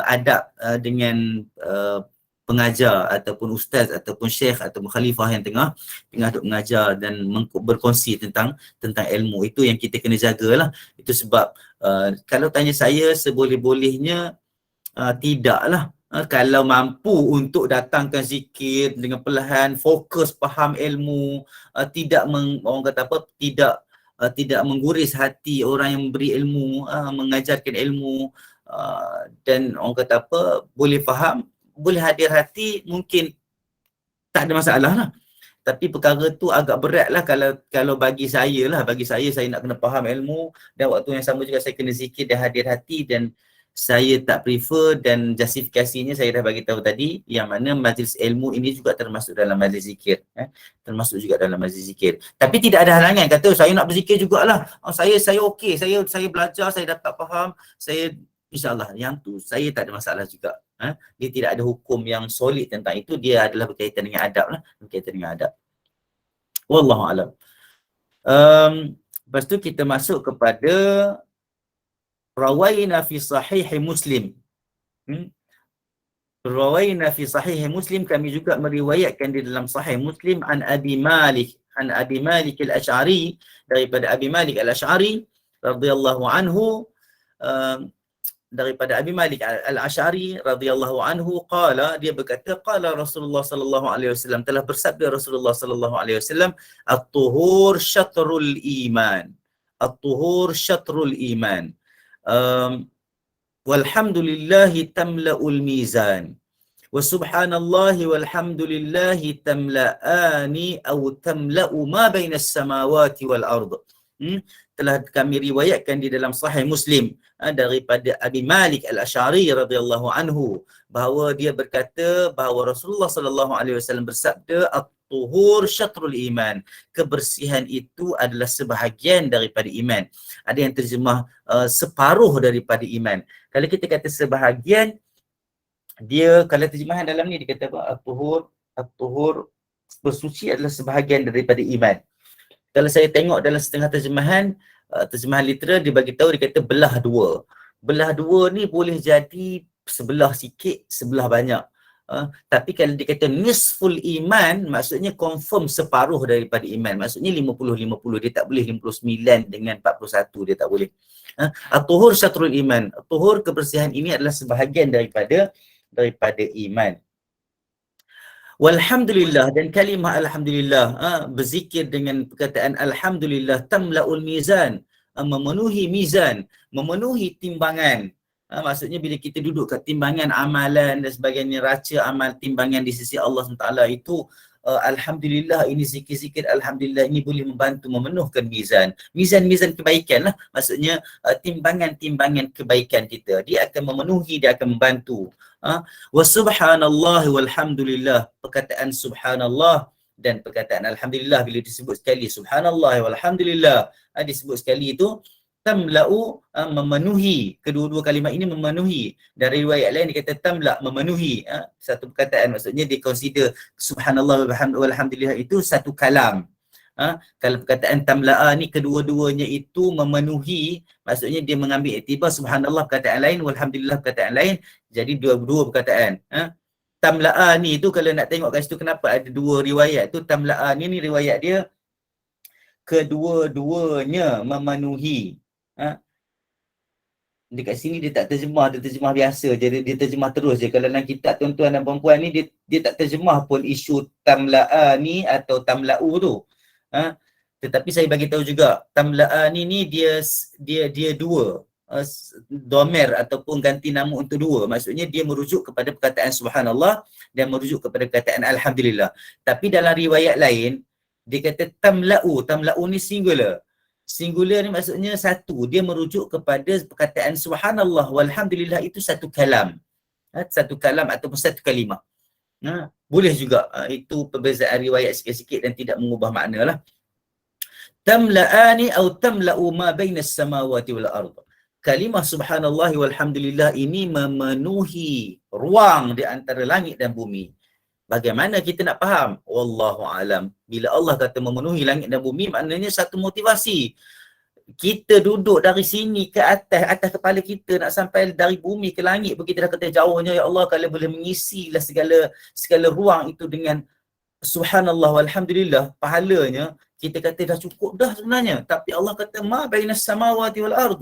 adab dengan pengajar ataupun ustaz ataupun syekh ataupun khalifah yang tengah duk mengajar dan berkongsi tentang ilmu. Itu yang kita kena jagalah. Itu sebab kalau tanya saya, seboleh-bolehnya tidaklah. Kalau mampu untuk datangkan zikir dengan perlahan, fokus faham ilmu, tidak orang kata apa, tidak mengguris hati orang yang memberi ilmu, mengajarkan ilmu, dan orang kata apa, boleh faham, boleh hadir hati, mungkin tak ada masalah lah. Tapi perkara tu agak berat lah kalau bagi saya nak kena faham ilmu dan waktu yang sama juga saya kena zikir dan hadir hati, dan saya tak prefer, dan justifikasinya saya dah bagi tahu tadi, yang mana majlis ilmu ini juga termasuk dalam majlis zikir, termasuk juga dalam majlis zikir. Tapi tidak ada halangan kata saya nak berzikir jugalah, saya okey, saya belajar, saya dapat faham, saya insyaAllah, yang tu saya tak ada masalah juga. Dia tidak ada hukum yang solid tentang itu, dia adalah berkaitan dengan adab lah, berkaitan dengan adab. Wallahu'alam. Lepas tu kita masuk kepada rawaina fi sahih Muslim. Rawaina fi sahih Muslim, kami juga meriwayatkan di dalam sahih Muslim an Abi Malik al-Ash'ari, daripada Abi Malik al-Ash'ari radhiyallahu anhu, daripada Abi Malik al-Ash'ari radhiyallahu anhu, qala, dia berkata, qala Rasulullah sallallahu alaihi wasallam, telah bersabda Rasulullah sallallahu alaihi wasallam, at-tuhur syatrul iman, at-tuhur syatrul iman, walhamdulillahi tamla'ul mizan, wa subhanallahi walhamdulillahi tamla'ani aw tamla'u ma bainas samawati wal ard. Telah kami riwayatkan di dalam sahih Muslim daripada Abi Malik al-Ash'ari radhiyallahu anhu, bahawa dia berkata bahawa Rasulullah sallallahu alaihi wasallam bersabda, at-tuhur syatrul iman, kebersihan itu adalah sebahagian daripada iman. Ada yang terjemah separuh daripada iman. Kalau kita kata sebahagian, dia kalau terjemahan dalam ni dia kata apa? At-tuhur bersuci adalah sebahagian daripada iman. Kalau saya tengok dalam setengah terjemahan, terjemahan literal, dia bagi tahu, dia kata belah dua. Belah dua ni boleh jadi sebelah sikit, sebelah banyak. Tapi kalau dia kata nisful iman, maksudnya confirm separuh daripada iman. Maksudnya 50-50. Dia tak boleh 59 dengan 41, dia tak boleh. At-tuhur syatrul iman. At-tuhur, kebersihan ini adalah sebahagian daripada iman. Walhamdulillah, dan kalimah alhamdulillah, berzikir dengan perkataan alhamdulillah, tamla'ul mizan, memenuhi mizan, memenuhi timbangan. Maksudnya bila kita duduk kat timbangan amalan dan sebagainya, raca amal timbangan di sisi Allah SWT itu, alhamdulillah, ini zikir-zikir alhamdulillah ini boleh membantu memenuhkan mizan kebaikan lah. Maksudnya timbangan-timbangan kebaikan kita, dia akan memenuhi, dia akan membantu. Wa subhanallah walhamdulillah, perkataan subhanallah dan perkataan alhamdulillah, bila disebut sekali subhanallah walhamdulillah, disebut sekali itu tamla'u, memenuhi. Kedua-dua kalimah ini memenuhi. Dari riwayat lain dia kata tamla', memenuhi satu perkataan. Maksudnya dia consider subhanallah walhamdulillah itu satu kalam. Kalau perkataan tamla'a ni kedua-duanya itu memenuhi, maksudnya dia mengambil iktibar subhanallah perkataan lain, walhamdulillah perkataan lain, jadi dua perkataan. Tamla'a ni tu kalau nak tengok kat situ kenapa ada dua riwayat tu, tamla'a ni riwayat dia kedua-duanya memenuhi. Dekat sini dia tak terjemah, dia terjemah biasa je, dia terjemah terus je. Kalau dalam kitab tuan-tuan dan puan-puan ni, dia tak terjemah pun isu tamla'a ni atau tamla'u tu. Tetapi saya bagi tahu juga, tamla'a ni dia dua, domer ataupun ganti nama untuk dua. Maksudnya dia merujuk kepada perkataan subhanallah dan merujuk kepada perkataan alhamdulillah. Tapi dalam riwayat lain dia kata tamla'u ni singular. Singular ni maksudnya satu, dia merujuk kepada perkataan subhanallah walhamdulillah itu satu kalam. Satu kalam ataupun satu kalimah. Boleh juga, itu perbezaan riwayat sikit-sikit dan tidak mengubah makna lah. tamla'ani atau tamla'u ma baina as-samawati wal ard. Kalimah subhanallah walhamdulillah ini memenuhi ruang di antara langit dan bumi. Bagaimana kita nak faham? Wallahu alam. Bila Allah kata memenuhi langit dan bumi, maknanya satu motivasi. Kita duduk dari sini ke atas kepala kita nak sampai dari bumi ke langit pun kita dah kata jauhnya, ya Allah, kalau boleh mengisilah segala ruang itu dengan subhanallah walhamdulillah, pahalanya kita kata dah cukup dah sebenarnya. Tapi Allah kata ma bainas samawati wal ard,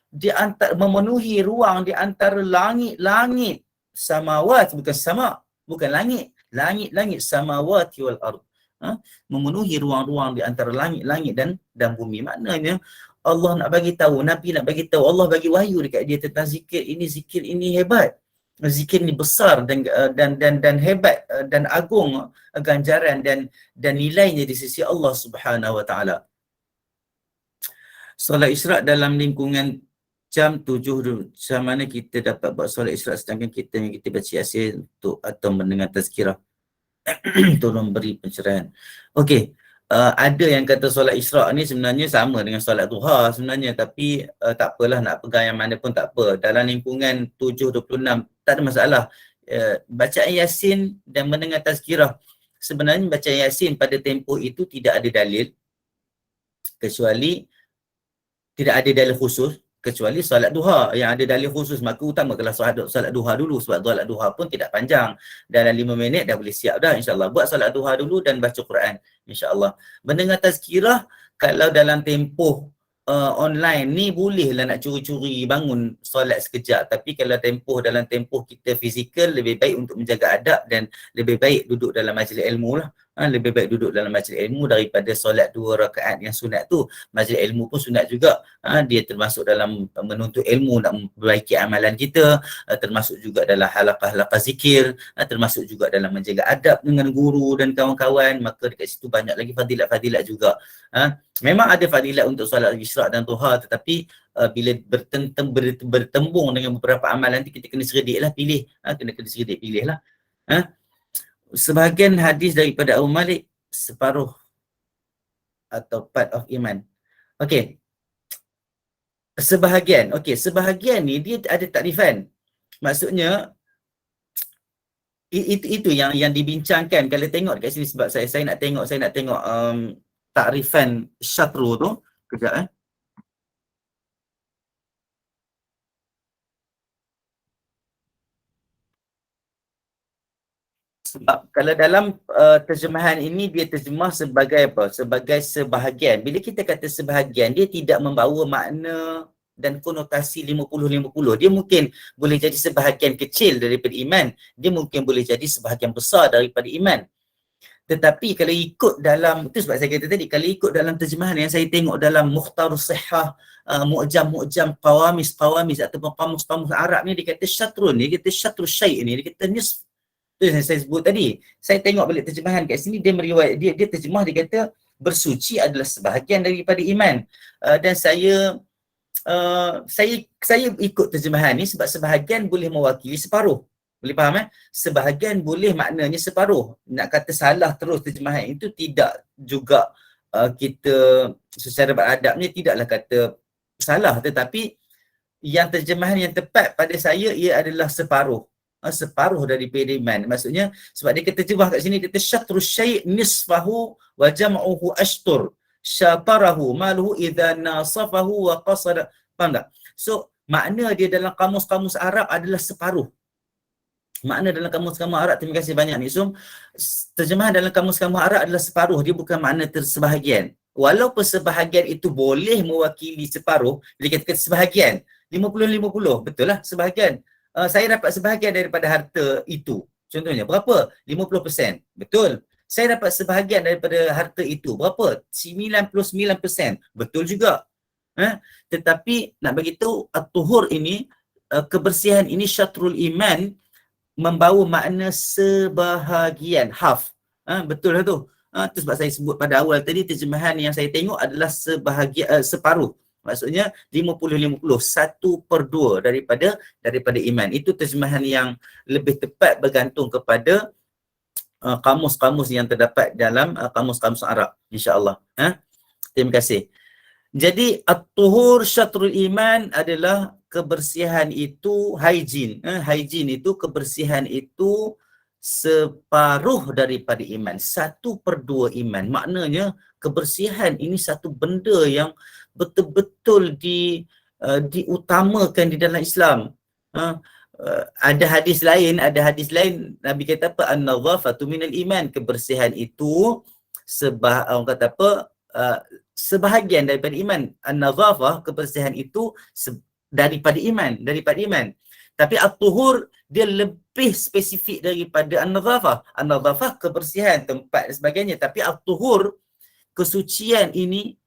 di antara memenuhi ruang di antara langit-langit, samawat bukan sama, bukan langit samawati wal ard, memenuhi ruang-ruang di antara langit-langit dan bumi. Maknanya Allah nak bagi tahu, Nabi nak bagi tahu, Allah bagi wahyu dekat dia tentang zikir ini hebat. Zikir ni besar dan hebat dan agung ganjaran dan nilainya di sisi Allah Subhanahu wa taala. Solat Isra' dalam lingkungan jam 7, macam mana kita dapat buat solat Isra' sedangkan kita baca Yasin untuk atau mendengar tazkirah tolong beri pencerahan. Okey, ada yang kata solat Isra' ni sebenarnya sama dengan solat duha sebenarnya, tapi tak apalah, nak pegang yang mana pun tak apa. Dalam lingkungan 7.26 tak ada masalah. Bacaan Yasin dan mendengar tazkirah, sebenarnya bacaan Yasin pada tempoh itu tidak ada dalil, kecuali tidak ada dalil khusus, kecuali solat duha yang ada dalil khusus, maka utamakanlah solat duha dulu, sebab solat duha pun tidak panjang, dalam 5 minit dah boleh siap dah insyaAllah. Buat solat duha dulu dan baca Quran insyaAllah. Mendengar tazkirah kalau dalam tempoh online ni bolehlah nak curi-curi bangun solat sekejap, tapi kalau dalam tempoh kita fizikal, lebih baik untuk menjaga adab dan lebih baik duduk dalam majlis ilmu lah. Lebih baik duduk dalam majlis ilmu daripada solat 2 rakaat yang sunat tu. Majlis ilmu pun sunat juga. Dia termasuk dalam menuntut ilmu, nak memperbaiki amalan kita, termasuk juga dalam halaqah-halaqah zikir, termasuk juga dalam menjaga adab dengan guru dan kawan-kawan. Maka dekat situ banyak lagi fadilat-fadilat juga. Memang ada fadilat untuk solat Isra' dan duha, tetapi bila bertembung dengan beberapa amalan nanti kita kena serdik lah pilih. Kena serdik pilih lah. Sebahagian hadis daripada Abu Malik, separuh atau part of iman. Okey. Sebahagian ni dia ada takrifan. Maksudnya itu yang dibincangkan. Kalau tengok dekat sini, sebab saya nak tengok takrifan syatru tu. Kejap Sebab kalau dalam terjemahan ini dia terjemah sebagai apa? Sebagai sebahagian. Bila kita kata sebahagian, dia tidak membawa makna dan konotasi 50-50. Dia mungkin boleh jadi sebahagian kecil daripada iman. Dia mungkin boleh jadi sebahagian besar daripada iman. Tetapi kalau ikut dalam, itu sebab saya kata tadi, kalau ikut dalam terjemahan yang saya tengok dalam Mukhtarus Sihah, Mu'jam Qawamis ataupun kamus-kamus Arab ni, dia kata syatrun, dia kata syatrus syai' ni, dia kata nisf. Itu yang saya sebut tadi. Saya tengok balik terjemahan kat sini, dia terjemah, dia kata bersuci adalah sebahagian daripada iman. Dan saya ikut terjemahan ni sebab sebahagian boleh mewakili separuh. Boleh faham Sebahagian boleh maknanya separuh. Nak kata salah terus terjemahan itu tidak juga kita secara beradabnya tidaklah kata salah, tetapi yang terjemahan yang tepat pada saya ia adalah separuh. Separuh daripada iman. Maksudnya sebab dia terjemah kat sini, dia kata syatrus syai' nisfahu wa jam'uhu ashtur syatarahu maluhu idza nasafahu wa qasada. Faham tak? So makna dia dalam kamus-kamus Arab adalah separuh. Makna dalam kamus-kamus Arab, terima kasih banyak Nik Sum, terjemahan dalam kamus-kamus Arab adalah separuh, dia bukan makna tersebahagian. Walaupun sebahagian itu boleh mewakili separuh, dia kata sebahagian 50-50, betul lah sebahagian. Saya dapat sebahagian daripada harta itu, contohnya berapa? 50%, betul. Saya dapat sebahagian daripada harta itu, berapa? 99%, betul juga. Tetapi nak beritahu at-tuhur ini, kebersihan ini, syatrul iman, membawa makna sebahagian, half. Betul lah tu. Itu sebab saya sebut pada awal tadi, terjemahan yang saya tengok adalah separuh. Maksudnya 50-50, 1/2 daripada iman. Itu terjemahan yang lebih tepat bergantung kepada kamus-kamus yang terdapat dalam kamus-kamus Arab, insya-Allah. Terima kasih. Jadi at-tuhur syatrul iman adalah kebersihan itu hygiene. Hygiene itu kebersihan itu separuh daripada iman. 1/2 iman. Maknanya kebersihan ini satu benda yang betul-betul diutamakan di dalam Islam. Ada hadis lain Nabi kata apa? An-nadhafatu minal iman. Kebersihan itu orang kata apa? Sebahagian daripada iman. An-nadhafah, kebersihan itu daripada iman. Tapi at-tuhur dia lebih spesifik daripada an-nadhafah. An-nadhafah kebersihan tempat dan sebagainya, tapi at-tuhur kesucian ini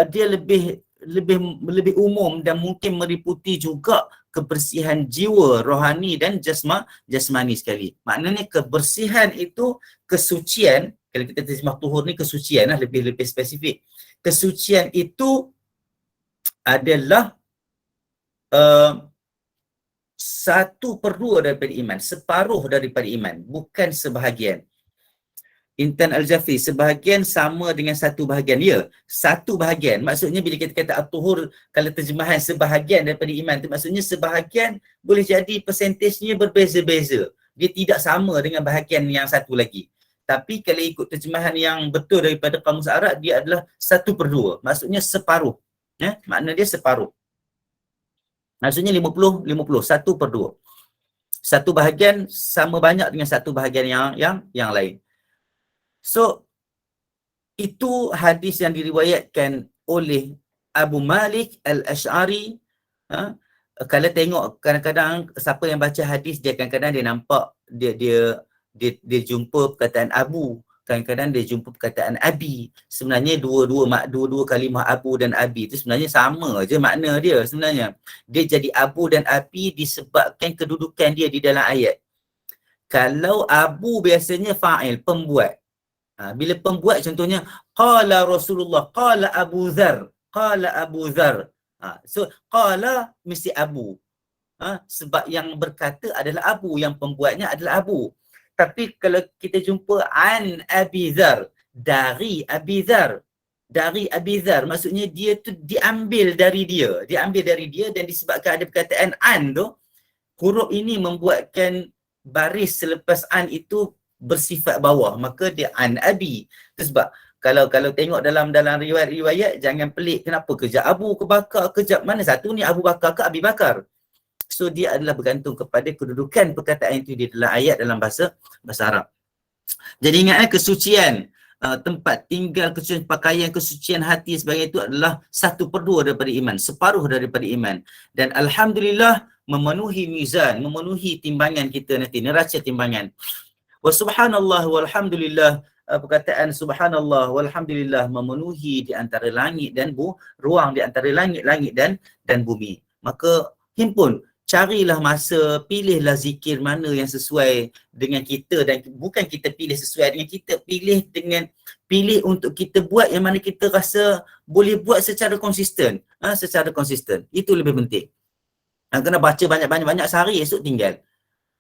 dia lebih umum dan mungkin meliputi juga kebersihan jiwa, rohani dan jasmani sekali. Maknanya kebersihan itu kesucian, kalau kita terjemah tuhur ni kesucian lah, lebih spesifik. Kesucian itu adalah 1/2 daripada iman, separuh daripada iman, bukan sebahagian. Intan Al-Jafri, sebahagian sama dengan 1/2. Ya, 1/2. Maksudnya bila kita kata at-tuhur, kalau terjemahan sebahagian daripada iman tu, maksudnya sebahagian boleh jadi persentasenya berbeza-beza. Dia tidak sama dengan bahagian yang satu lagi. Tapi kalau ikut terjemahan yang betul daripada kamus Arab, dia adalah 1/2. Maksudnya separuh. Makna dia separuh. Maksudnya 50-50, 1/2. Satu bahagian sama banyak dengan satu bahagian yang lain. So, itu hadis yang diriwayatkan oleh Abu Malik Al-Ash'ari. Kalau tengok kadang-kadang siapa yang baca hadis, dia kadang-kadang dia nampak dia jumpa perkataan Abu, kadang-kadang dia jumpa perkataan Abi. Sebenarnya dua-dua kalimah Abu dan Abi itu sebenarnya sama je makna dia sebenarnya. Dia jadi Abu dan Abi disebabkan kedudukan dia di dalam ayat. Kalau Abu biasanya fa'il, pembuat. Bila pembuat contohnya qala Rasulullah, qala Abu Dzar. So qala mesti Abu. Sebab yang berkata adalah Abu, yang pembuatnya adalah Abu. Tapi kalau kita jumpa an Abi Dzar, dari Abi Dzar, maksudnya dia tu diambil dari dia dan disebabkan ada perkataan an tu, huruf ini membuatkan baris selepas an itu bersifat bawah, maka dia an Abi. Itu sebab kalau tengok dalam riwayat-riwayat, jangan pelik kenapa kejap Abu ke Bakar, kejap mana satu ni, Abu Bakar ke Abi Bakar. So dia adalah bergantung kepada kedudukan perkataan itu di dalam ayat dalam bahasa Arab. Jadi ingatlah kesucian tempat tinggal, kesucian pakaian, kesucian hati sebagainya itu adalah 1/2 daripada iman, separuh daripada iman. Dan alhamdulillah memenuhi mizan, memenuhi timbangan kita nanti, neraca timbangan. Wa subhanallah walhamdulillah, perkataan subhanallah walhamdulillah memenuhi di antara langit dan ruang di antara langit dan bumi. Maka himpun, carilah masa, pilihlah zikir mana yang sesuai dengan kita, dan bukan kita pilih sesuai dengan kita, pilih untuk kita buat yang mana kita rasa boleh buat secara konsisten. Itu lebih penting. Kena baca banyak-banyak sehari, esok tinggal.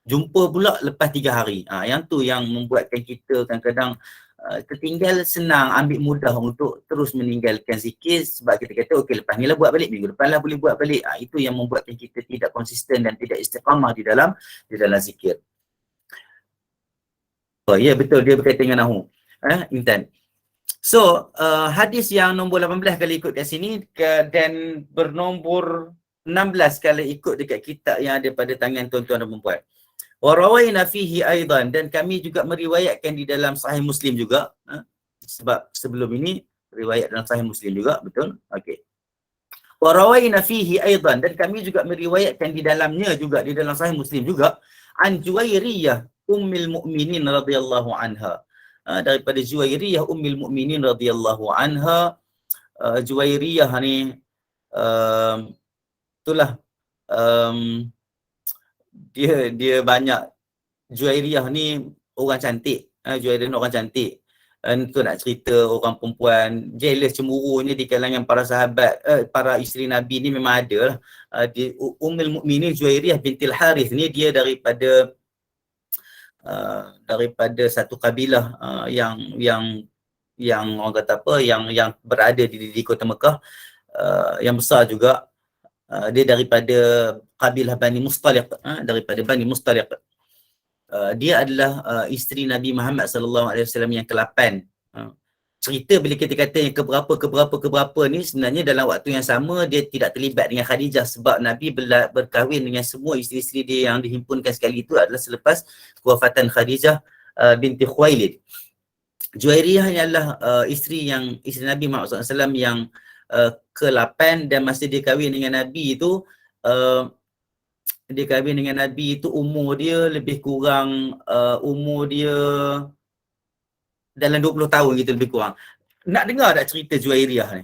Jumpa pula lepas 3 hari. Yang tu yang membuatkan kita kadang-kadang tertinggal, senang, ambil mudah untuk terus meninggalkan zikir sebab kita kata okey, lepas ni lah buat balik, minggu depan lah boleh buat balik. Itu yang membuatkan kita tidak konsisten dan tidak istiqamah di dalam zikir. Oh ya, betul, dia berkaitan dengan nahu. Intan. So, hadis yang nombor 18 kali ikut kat sini dan bernombor 16 kalau ikut dekat kitab yang ada pada tangan tuan-tuan dan puan-puan. Wa rawaina fihi aidan, dan kami juga meriwayatkan di dalam Sahih Muslim juga, sebab sebelum ini riwayat dalam Sahih Muslim juga, betul? Okey. Wa rawaina fihi aidan, dan kami juga meriwayatkan di dalamnya juga, di dalam Sahih Muslim juga, an Juwairiyah ummul mukminin radhiyallahu anha. Daripada Juwairiyah ummul mukminin radhiyallahu anha. Juwairiyah ni itulah dia banyak, Juwairiyah ni orang cantik. Juwairiyah ni orang cantik. Tu nak cerita orang perempuan jealous, cemburunya di kalangan para sahabat, para isteri Nabi ni memang ada lah. Ummul Mukminin Juwairiyah bintil Harith ni, dia daripada satu kabilah yang orang kata apa, yang berada di kota Mekah, yang besar juga. Dia daripada kabilah Bani Mustaliq, daripada Bani Mustaliq. Dia adalah isteri Nabi Muhammad sallallahu alaihi wasallam yang ke-8. Cerita bila kita kata yang keberapa ni, sebenarnya dalam waktu yang sama dia tidak terlibat dengan Khadijah, sebab Nabi berkahwin dengan semua isteri-isteri dia yang dihimpunkan sekali itu adalah selepas kewafatan Khadijah binti Khuwailid. Juwairiyah adalah isteri Nabi Muhammad SAW yang ke-8, dan masa dia kahwin dengan Nabi itu, umur dia lebih kurang umur dia dalam 20 tahun gitu lebih kurang. Nak dengar tak cerita Juwairiyah ni?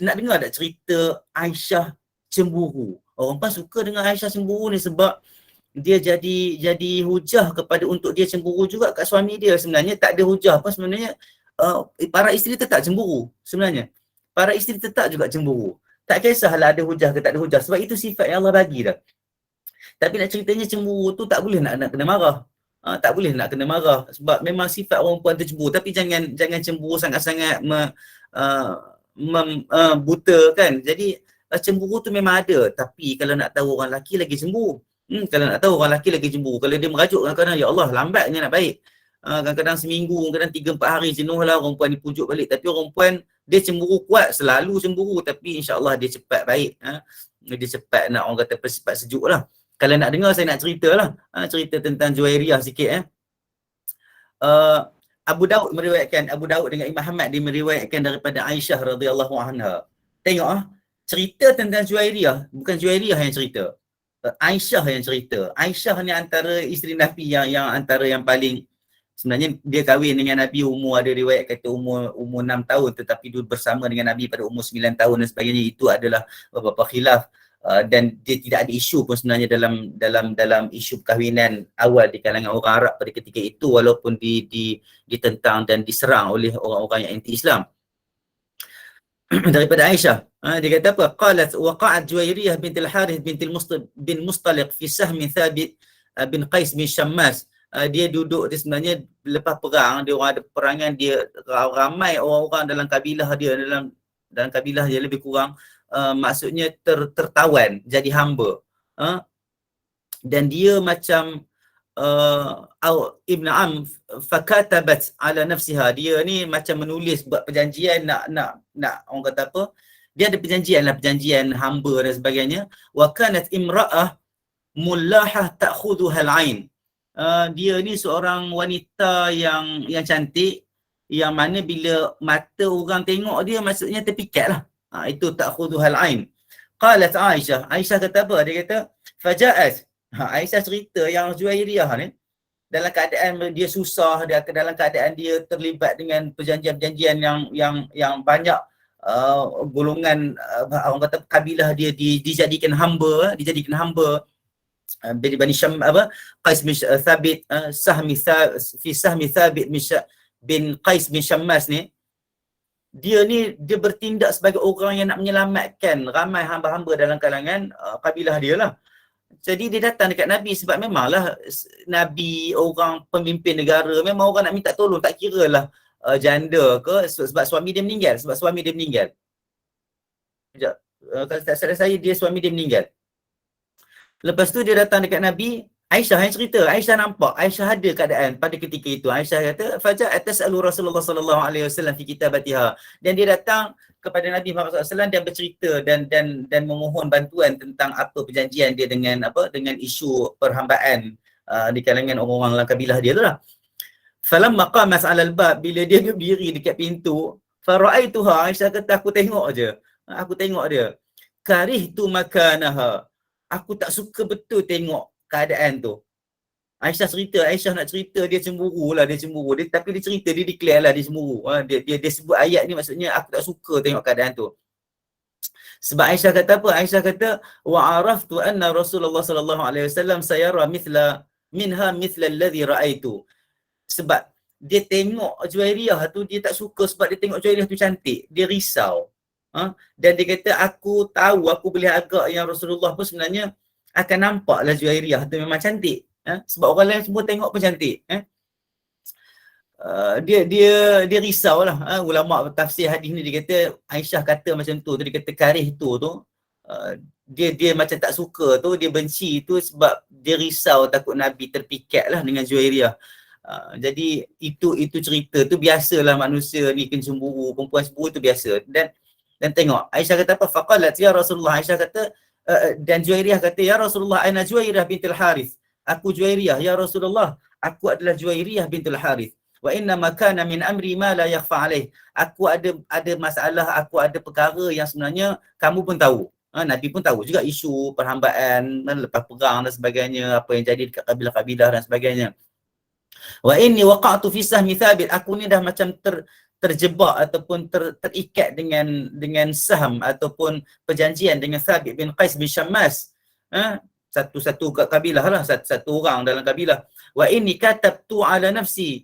Nak dengar tak cerita Aisyah cemburu? Orang pun suka dengar Aisyah cemburu ni sebab dia jadi hujah kepada untuk dia cemburu juga kat suami dia. Sebenarnya tak ada hujah apa sebenarnya. Para isteri tetap cemburu sebenarnya. Para isteri tetap juga cemburu. Tak kisahlah ada hujah ke tak ada hujah, sebab itu sifat yang Allah bagi dah. Tapi nak ceritanya cemburu tu tak boleh nak kena marah. Tak boleh nak kena marah sebab memang sifat orang perempuan tu cemburu, tapi jangan cemburu sangat-sangat buta kan. Jadi cemburu tu memang ada, tapi kalau nak tahu orang lelaki lagi cemburu. Kalau nak tahu orang lelaki lagi cemburu, kalau dia merajuk kadang-kadang ya Allah lambatnya nak baik. Kadang-kadang seminggu, kadang 3-4 hari jenuh lah orang perempuan dipujuk balik, tapi orang perempuan dia cemburu kuat, selalu cemburu, tapi insya-Allah dia cepat baik. Dia cepat nak orang kata cepat sejuk lah. Kalau nak dengar saya nak cerita lah. Cerita tentang Juwairiyah sikit. Abu Daud dengan Imam Ahmad dia meriwayatkan daripada Aisyah radhiyallahu anha. Tengok cerita tentang Juwairiyah, bukan Juwairiyah yang cerita. Aisyah yang cerita. Aisyah ni antara isteri Nabi yang antara yang paling, sebenarnya dia kahwin dengan Nabi umur, ada riwayat kata umur 6 tahun, tetapi dia bersama dengan Nabi pada umur 9 tahun dan sebagainya. Itu adalah beberapa khilaf. Dan dia tidak ada isu pun sebenarnya dalam isu perkahwinan awal di kalangan orang Arab pada ketika itu, walaupun ditentang dan diserang oleh orang-orang yang anti-Islam. Daripada Aisyah, dia kata apa? Qalat waqa'at Juwairiyah bint al-Harith bin Mustaliq fi sahmi Thabit bin Qais bin Shammas. Dia duduk, dia sebenarnya lepas perang, dia orang ada peperangan, dia ramai orang-orang dalam kabilah dia, dalam kabilah dia lebih kurang maksudnya tertawan, jadi hamba. Dan dia macam Ibn Am fakatabat ala nafsiha, dia ni macam menulis, buat perjanjian nak orang kata apa, dia ada perjanjian hamba dan sebagainya. Wa kanat imra'ah mullahah ta'khudhuha al-ain. Dia ni seorang wanita yang cantik, yang mana bila mata orang tengok dia maksudnya terpikat lah. Itu ta'khudhuhal ain. Qalat Aisyah kata apa? Dia kata faja'at. Aisyah cerita yang Juwairiyah ni dalam keadaan dia susah, dia dalam keadaan dia terlibat dengan perjanjian-perjanjian yang banyak golongan orang kata kabilah dia dijadikan hamba Bani Syam Qais bin Thabit sahmi Thabit bin Qais bin Shammas ni. Dia bertindak sebagai orang yang nak menyelamatkan ramai hamba-hamba dalam kalangan kabilah dia lah. Jadi dia datang dekat Nabi sebab memanglah Nabi orang pemimpin negara, memang orang nak minta tolong, tak kira lah janda ke, sebab suami dia meninggal. Kalau tak salah saya, suami dia meninggal. Lepas tu dia datang dekat Nabi. Aisyah yang cerita, Aisyah nampak, Aisyah ada keadaan pada ketika itu. Aisyah kata, faja'at tas'alu Rasulullah sallallahu alaihi wasallam fi kitabatiha. Dan dia datang kepada Nabi Muhammad SAW dan bercerita dan memohon bantuan tentang apa perjanjian dia dengan isu perhambaan di kalangan orang-orang dalam kabilah dia tu lah. Falamma qamat 'ala al-bab, bila dia berdiri dekat pintu, fara'aituha, Aisyah kata aku tengok dia. Karihtu makanaha. Aku tak suka betul tengok keadaan tu. Aisyah nak cerita dia cemburu. Tapi dia cerita, dia declare lah dia cemburu. Dia sebut ayat ni, maksudnya aku tak suka tengok keadaan tu. Sebab Aisyah kata apa? Aisyah kata wa araftu anna Rasulullah sallallahu alaihi wasallam sayara minha mithla alladhi ra'aitu. Sebab dia tengok Juwairiyah tu, dia tak suka sebab dia tengok Juwairiyah tu cantik. Dia risau. Dan dia kata aku tahu, aku boleh agak yang Rasulullah pun sebenarnya akan nampaklah Juwairiyah tu memang cantik. Sebab orang lain semua tengok pun cantik. dia risau lah. Ulama tafsir hadis ni dia kata Aisyah kata macam tu, dia kata karih tu dia macam tak suka tu, dia benci tu sebab dia risau takut Nabi terpikat lah dengan Juwairiyah. Jadi itu cerita tu, biasalah manusia ni cemburu, perempuan cemburu tu biasa. Dan tengok Aisyah kata apa, faqalat ya Rasulullah, Aisyah kata dan Juwairiyah kata ya Rasulullah ana Juwairiyah bintul Harith, aku Juwairiyah ya Rasulullah, aku adalah Juwairiyah bintul Harith, wa inna ma kana min amri ma la yakhfa alaih, aku ada masalah, aku ada perkara yang sebenarnya kamu pun tahu. Nabi pun tahu juga isu perhambaan lepas perang dan sebagainya, apa yang jadi dekat kabilah-kabilah dan sebagainya. Wa inni waqa'tu fi sahmi Thabit, aku ni dah macam terjebak ataupun terikat dengan saham ataupun perjanjian dengan Thabit bin Qais bin Syammas. Satu kabilah lah, satu orang dalam kabilah. Wa inni katabtu ala nafsi,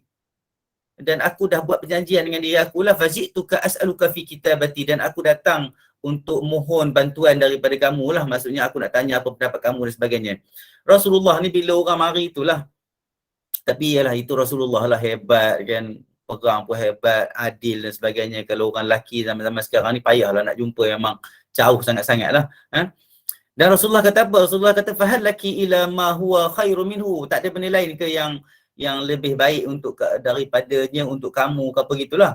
dan aku dah buat perjanjian dengan diri aku lah, faji'tuka as'aluka fi kitabati, dan aku datang untuk mohon bantuan daripada kamu lah, maksudnya aku nak tanya apa pendapat kamu dan sebagainya. Rasulullah ni bila orang mari itulah, tapi yalah itu Rasulullah lah, hebat kan, perang pun hebat, adil dan sebagainya. Kalau orang lelaki zaman-zaman sekarang ni payahlah nak jumpa, memang jauh sangat-sangat lah. Dan Rasulullah kata apa? Rasulullah kata fahal laki ila ma huwa khairu minhu, tak ada benda lain ke yang lebih baik untuk daripadanya untuk kamu ke apa gitulah.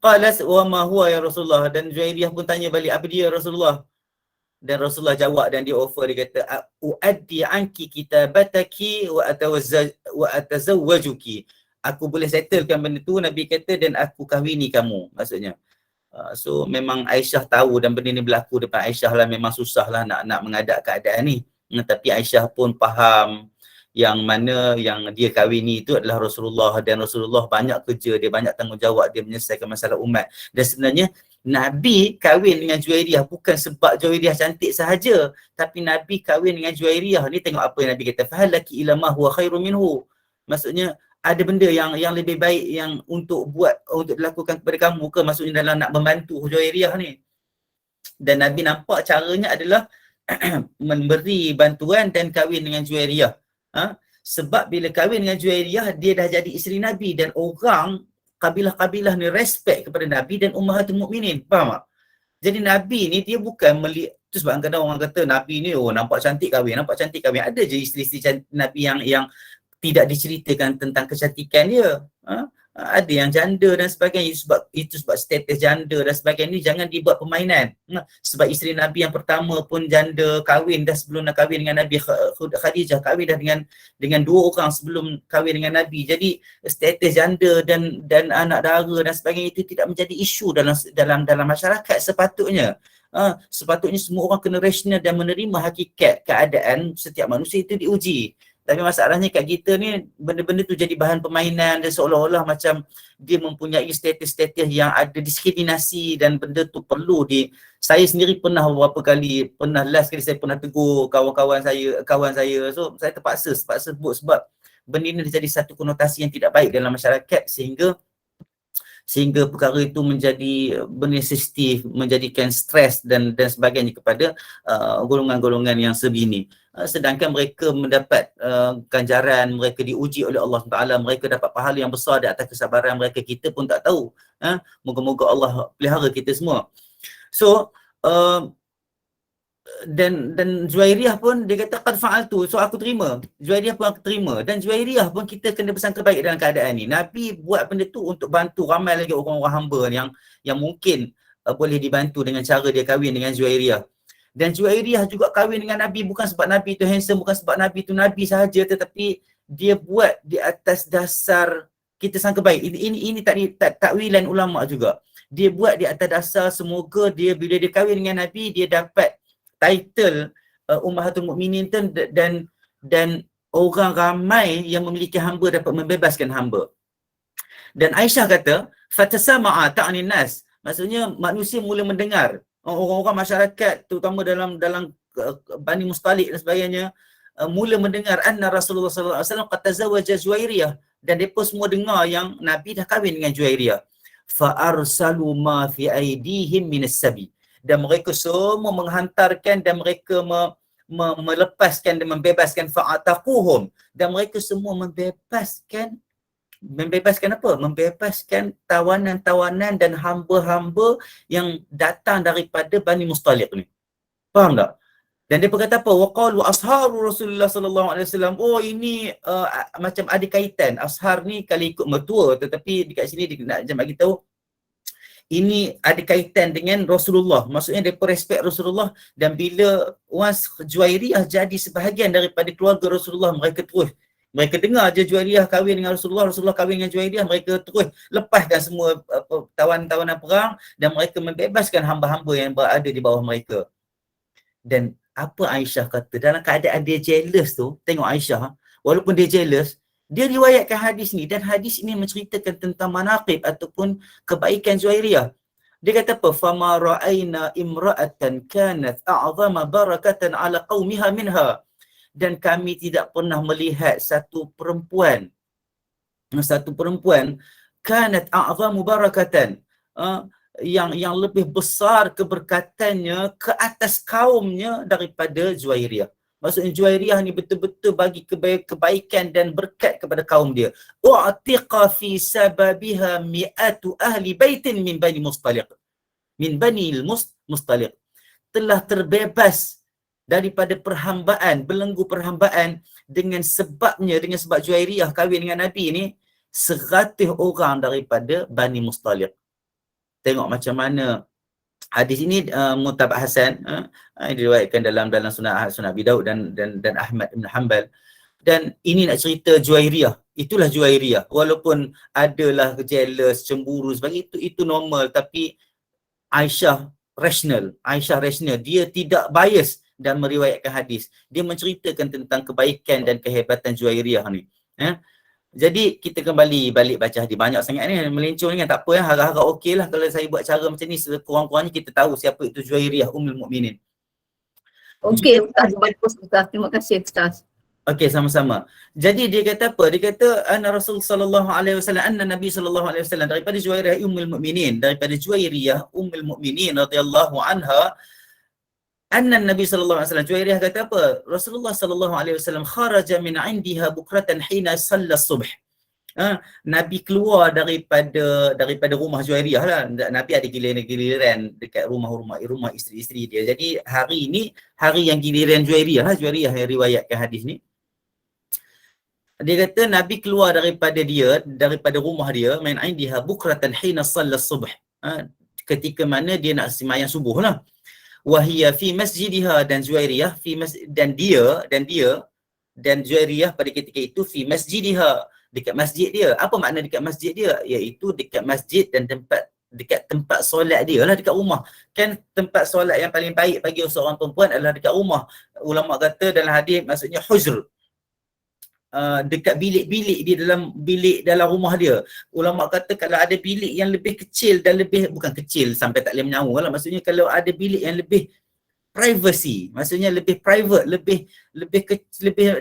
Qalas wa ma huwa ya Rasulullah, dan Juwairiyah pun tanya balik apa dia Rasulullah. Dan Rasulullah jawab, dan dia offer, dia kata uaddi anki kitabataki wa atazawwajuki, aku boleh settlekan benda tu, Nabi kata, dan aku kahwini kamu, maksudnya. So memang Aisyah tahu, dan benda ni berlaku depan Aisyah lah, memang susah lah nak mengadap keadaan ni. Tapi Aisyah pun faham yang mana yang dia kahwini itu adalah Rasulullah, dan Rasulullah banyak kerja, dia banyak tanggungjawab, dia menyelesaikan masalah umat. Dan sebenarnya Nabi kahwin dengan Juwairiyah bukan sebab Juwairiyah cantik sahaja, tapi Nabi kahwin dengan Juwairiyah ni, tengok apa yang Nabi kata, fahal laki ila ma huwa khairu minhu, maksudnya ada benda yang lebih baik yang untuk dilakukan kepada kamu ke, maksudnya dalam nak membantu Juwairiyah ni. Dan Nabi nampak caranya adalah memberi bantuan dan kahwin dengan Juwairiyah. Sebab bila kahwin dengan Juwairiyah, dia dah jadi isteri Nabi, dan orang kabilah-kabilah ni respect kepada Nabi dan Ummahatul Mukminin. Faham tak? Jadi Nabi ni dia bukan tu sebab kadang orang kata Nabi ni nampak cantik kahwin, nampak cantik kahwin. Ada je isteri-isteri Nabi yang tidak diceritakan tentang kecantikan dia. Ada yang janda dan sebagainya, itu sebab status janda dan sebagainya ni jangan dibuat permainan. Sebab isteri Nabi yang pertama pun janda, kahwin dah sebelum nak kahwin dengan Nabi. Khadijah kahwin dah dengan dua orang sebelum kahwin dengan Nabi. Jadi status janda dan anak dara dan sebagainya itu tidak menjadi isu dalam masyarakat sepatutnya. Sepatutnya semua orang kena rasional dan menerima hakikat keadaan setiap manusia itu diuji. Tapi masalahnya kat kita ni, benda-benda tu jadi bahan permainan, dan seolah-olah macam dia mempunyai status-status yang ada diskriminasi, dan benda tu perlu saya sendiri pernah last kali saya pernah tegur kawan saya. So saya terpaksa sebut, sebab benda ni jadi satu konotasi yang tidak baik dalam masyarakat, sehingga perkara itu menjadi benda sensitif, menjadikan stres dan sebagainya kepada golongan-golongan yang sebegini. Sedangkan mereka mendapat ganjaran, mereka diuji oleh Allah SWT, mereka dapat pahala yang besar di atas kesabaran mereka. Kita pun tak tahu. Moga-moga Allah pelihara kita semua. So dan Juwairiyah pun dia kata qad fa'altu, so aku terima. Juwairiyah pun aku terima, dan Juwairiyah pun kita kena bersangka baik dalam keadaan ni. Nabi buat benda tu untuk bantu ramai lagi orang-orang hamba yang mungkin boleh dibantu dengan cara dia kahwin dengan Juwairiyah. Dan Juwairiyah juga kahwin dengan Nabi bukan sebab Nabi tu handsome, bukan sebab Nabi tu Nabi sahaja, tetapi dia buat di atas dasar kita sangka baik. Ini takwilan ulama juga. Dia buat di atas dasar semoga dia bila dia kahwin dengan Nabi, dia dapat title Ummahatul Mukminin dan orang ramai yang memiliki hamba dapat membebaskan hamba. Dan Aisyah kata fatasama'a ta'ni nas, maksudnya manusia mula mendengar, orang-orang masyarakat terutama dalam Bani Mustalik dan sebagainya mula mendengar anna Rasulullah sallallahu alaihi wasallam qad tazawwaja Juwairiyah, dan depa semua dengar yang Nabi dah kahwin dengan Juwairiyah. Fa arsalu ma fi aidihim minas sabi, dan mereka semua menghantarkan dan mereka melepaskan dan membebaskan fa'ataquhum, dan mereka semua membebaskan Membebaskan apa? Membebaskan tawanan-tawanan dan hamba-hamba yang datang daripada Bani Mustaliq ni. Faham tak? Dan dia berkata apa? Waqalu asharu Rasulullah sallallahu alaihi wasallam. Oh, ini macam ada kaitan. Ashar ni kalau ikut mertua, tetapi dekat sini dia nak bagi tahu ini ada kaitan dengan Rasulullah. Maksudnya mereka respect Rasulullah, dan bila once Juwairiyah jadi sebahagian daripada keluarga Rasulullah, mereka dengar je Juwairiyah kahwin dengan Rasulullah, Rasulullah kahwin dengan Juwairiyah, mereka terus lepaskan semua tawanan-tawanan perang dan mereka membebaskan hamba-hamba yang berada di bawah mereka. Dan apa Aisyah kata dalam keadaan dia jealous tu, tengok Aisyah, walaupun dia jealous, dia riwayatkan hadis ni, dan hadis ini menceritakan tentang manaqib ataupun kebaikan Juwairiyah. Dia kata apa? Fama ra'ayna imra'atan kanat a'zama barakatan ala qaumiha minha. Dan kami tidak pernah melihat satu perempuan kanat a'zamu barakatan, yang lebih besar keberkatannya ke atas kaumnya daripada Juwairiyah. Maksudnya Juwairiyah ni betul-betul bagi kebaikan dan berkat kepada kaum dia. U'tiqa fi sababiha mi'atu ahli baitin min Bani Mustaliq. Telah terbebas daripada perhambaan, belenggu perhambaan dengan sebab Juwairiyah kahwin dengan Nabi ni 100 orang daripada Bani Mustaliq. Tengok macam mana hadis ini mutabak hasan, diriwayatkan dalam Sunan Abi Daud dan Ahmad bin Hanbal. Dan ini nak cerita Juwairiyah. Itulah Juwairiyah. Walaupun adalah jealous, cemburu sebagainya, itu normal, tapi Aisyah rational. Dia tidak bias dan meriwayatkan hadis. Dia menceritakan tentang kebaikan dan kehebatan Juwairiyah ni. Jadi kita kembali balik baca hadis. Banyak sangat ni melencong ni kan, tak apa ya, harap-harap okey lah kalau saya buat cara macam ni, sekurang-kurangnya kita tahu siapa itu Juwairiyah Ummul Mukminin. Okey Ustaz, bagus Ustaz. Terima kasih Ustaz. Okey, sama-sama. Jadi dia kata apa? Dia kata anna Rasul sallallahu alaihi wasallam, anna Nabi sallallahu alaihi wasallam, daripada Juwairiyah Ummul Mukminin, daripada Juwairiyah Ummul Mukminin radhiyallahu anha, anna Nabi sallallahu alaihi wasallam, Juwairiyah kata apa? Rasulullah sallallahu alaihi wasallam kharaja min indiha bukratan hina salla subh. Nabi keluar daripada rumah Juwairiyah lah. Nabi ada giliran dekat rumah isteri-isteri dia. Jadi hari ni hari yang giliran Juwairiyah lah. Juwairiyah yang riwayatkan hadis ni. Dia kata Nabi keluar daripada rumah dia, min indiha bukratan hina salla subh. Ketika mana dia nak sembahyang subuh lah. Wahia fi masjidiha, dan Juwairiyah dan Juwairiyah pada ketika itu fi masjidiha, dekat masjid dia. Apa makna dekat masjid dia? Iaitu dekat masjid dan dekat tempat solat dia lah, dekat rumah. Kan tempat solat yang paling baik bagi seorang perempuan adalah dekat rumah. Ulama kata dalam hadis maksudnya hujr. Dekat bilik-bilik dia, dalam rumah dia. Ulama kata kalau ada bilik yang lebih kecil dan bukan kecil sampai tak boleh menyawa lah, maksudnya kalau ada bilik yang lebih privacy, maksudnya lebih private, lebih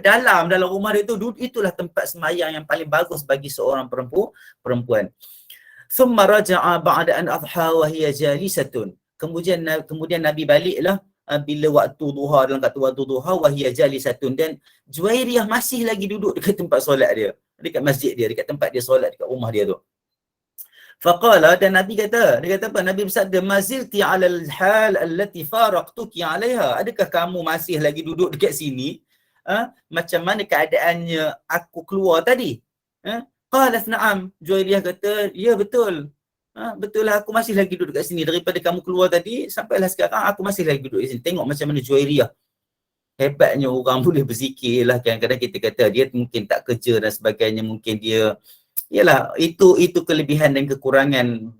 dalam rumah dia tu, itulah tempat sembahyang yang paling bagus bagi seorang perempuan. Thumma raja'a ba'da an adha wa hiya jalisatun. Kemudian Nabi baliklah bila waktu duha, dalam kata waktu duha, wahia jalisatun, dan Juwairiyah masih lagi duduk dekat tempat solat dia, dekat masjid dia, dekat tempat dia solat, dekat rumah dia tu. Faqala, dan Nabi kata, dia kata apa? Nabi bersabda, mazilti alal hal allati faraqtuki alaiha. Adakah kamu masih lagi duduk dekat sini? Macam mana keadaannya aku keluar tadi? Qalat na'am. Juwairiyah kata, ya betul. Betul lah, aku masih lagi duduk kat sini. Daripada kamu keluar tadi sampailah sekarang, aku masih lagi duduk di sini. Tengok macam mana Juwairiyah. Hebatnya orang boleh berzikir lah. Kadang-kadang kita kata dia mungkin tak kerja dan sebagainya. Mungkin dia, yalah, itu kelebihan dan kekurangan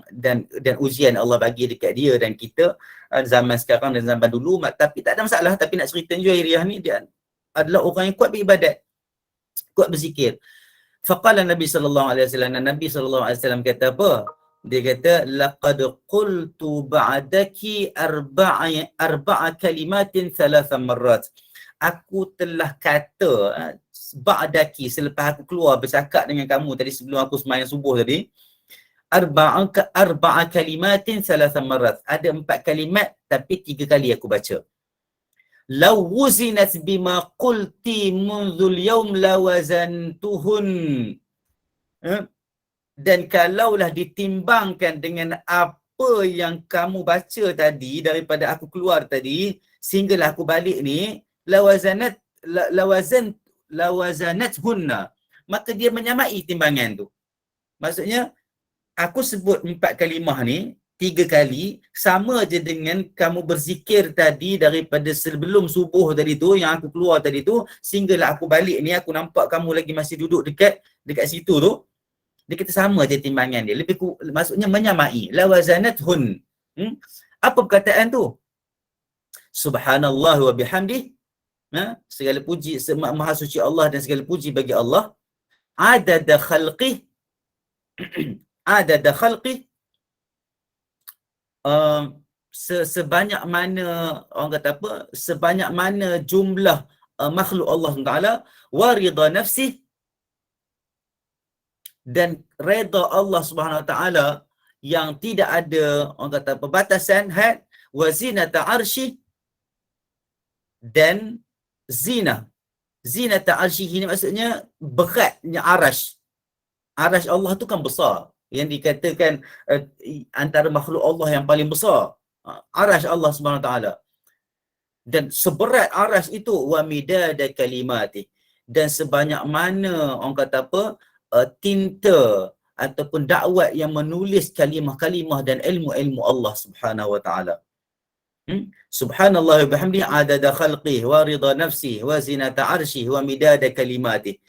dan ujian Allah bagi dekat dia dan kita zaman sekarang dan zaman dulu. Tapi tak ada masalah. Tapi nak cerita Juwairiyah ni, dia adalah orang yang kuat beribadat, kuat berzikir. Faqala Nabi sallallahu alaihi wasallam, Nabi sallallahu alaihi wasallam kata apa? Dia kata laqad qultu ba'daki arba'a kalimatin thalatha marrat. Aku telah kata ba'daki, selepas aku keluar bercakap dengan kamu tadi sebelum aku sembahyang subuh tadi, arba'a kalimatin thalatha marrat. Ada 4 kalimat tapi 3 kali aku baca. Law wuzinat bima qulti mundzul yawm lawazantuhun. Dan kalaulah ditimbangkan dengan apa yang kamu baca tadi daripada aku keluar tadi sehinggalah aku balik ni, lawazanat hunna, maka dia menyamai timbangan tu. Maksudnya aku sebut 4 kalimah ni 3 kali sama je dengan kamu berzikir tadi daripada sebelum subuh tadi tu yang aku keluar tadi tu sehinggalah aku balik ni aku nampak kamu lagi masih duduk dekat situ tu. Dia kata sama je timbangan dia. Maksudnya menyamai. Lawazanat hun. Apa perkataan tu? Subhanallah wa bihamdih. Segala puji, maha suci Allah dan segala puji bagi Allah. Adada khalqih. Adada khalqih. Sebanyak mana, orang kata apa? Sebanyak mana jumlah makhluk Allah SWT. Wa ridha nafsih. Dan redha Allah Subhanahu Wa Taala yang tidak ada orang kata pembatasan had, wa zinata arsy, dan zinata arsy ini maksudnya beratnya arash. Arash Allah tu kan besar, yang dikatakan antara makhluk Allah yang paling besar, arash Allah Subhanahu Wa Taala. Dan seberat arash itu wa midada kalimati, dan sebanyak mana orang kata apa, tinta ataupun dakwat yang menulis kalimah-kalimah dan ilmu-ilmu Allah Subhanahu Wa Taala. Subhanallah wa bihamdihi adada khalqih wa ridha nafsihi wa zinata arsyihi wa midada kalimatihi.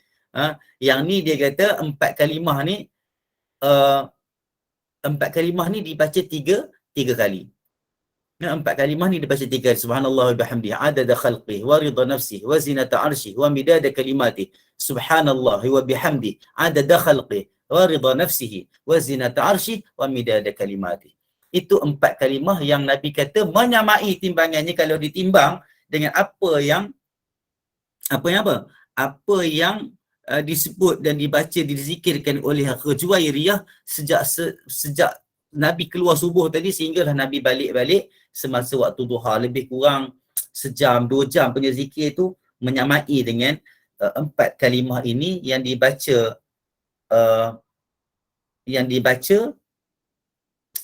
Yang ni dia kata 4 kalimah ni 4 kalimah ni dibaca 3 kali. 4 kalimah ni dibaca 3 kali. Subhanallah wa bihamdihi adada khalqih wa ridha nafsihi wa zinata arsyihi wa midada kalimatihi. Subhanallah wa bihamdihi adada khalqih wa ridha nafsihi wa zinata arsyihi wa midada kalimatihi. Itu 4 kalimah yang Nabi kata menyamai timbangannya kalau ditimbang dengan apa yang disebut dan dibaca, dizikirkan oleh Juwairiyah sejak Nabi keluar subuh tadi sehinggalah Nabi balik semasa waktu duha, lebih kurang sejam 2 jam punya zikir tu menyamai dengan 4 kalimah ini yang dibaca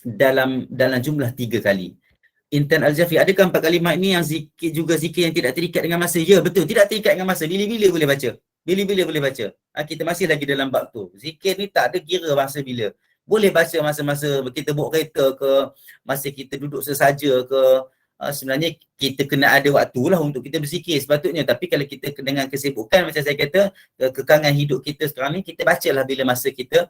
dalam jumlah 3 kali. Intan Al-Jafi, adakah 4 kalimah ini yang zikir yang tidak terikat dengan masa? Ya, betul, tidak terikat dengan masa. Bila-bila boleh baca. Bila-bila boleh baca. Kita masih lagi dalam bab tu. Zikir ni tak ada kira masa bila. Boleh baca masa-masa kita bawa kereta ke, masa kita duduk sesaja ke. Sebenarnya kita kena ada waktu lah untuk kita berzikir sepatutnya. Tapi kalau kita dengan kesibukan, macam saya kata, kekangan hidup kita sekarang ni, kita bacalah bila masa kita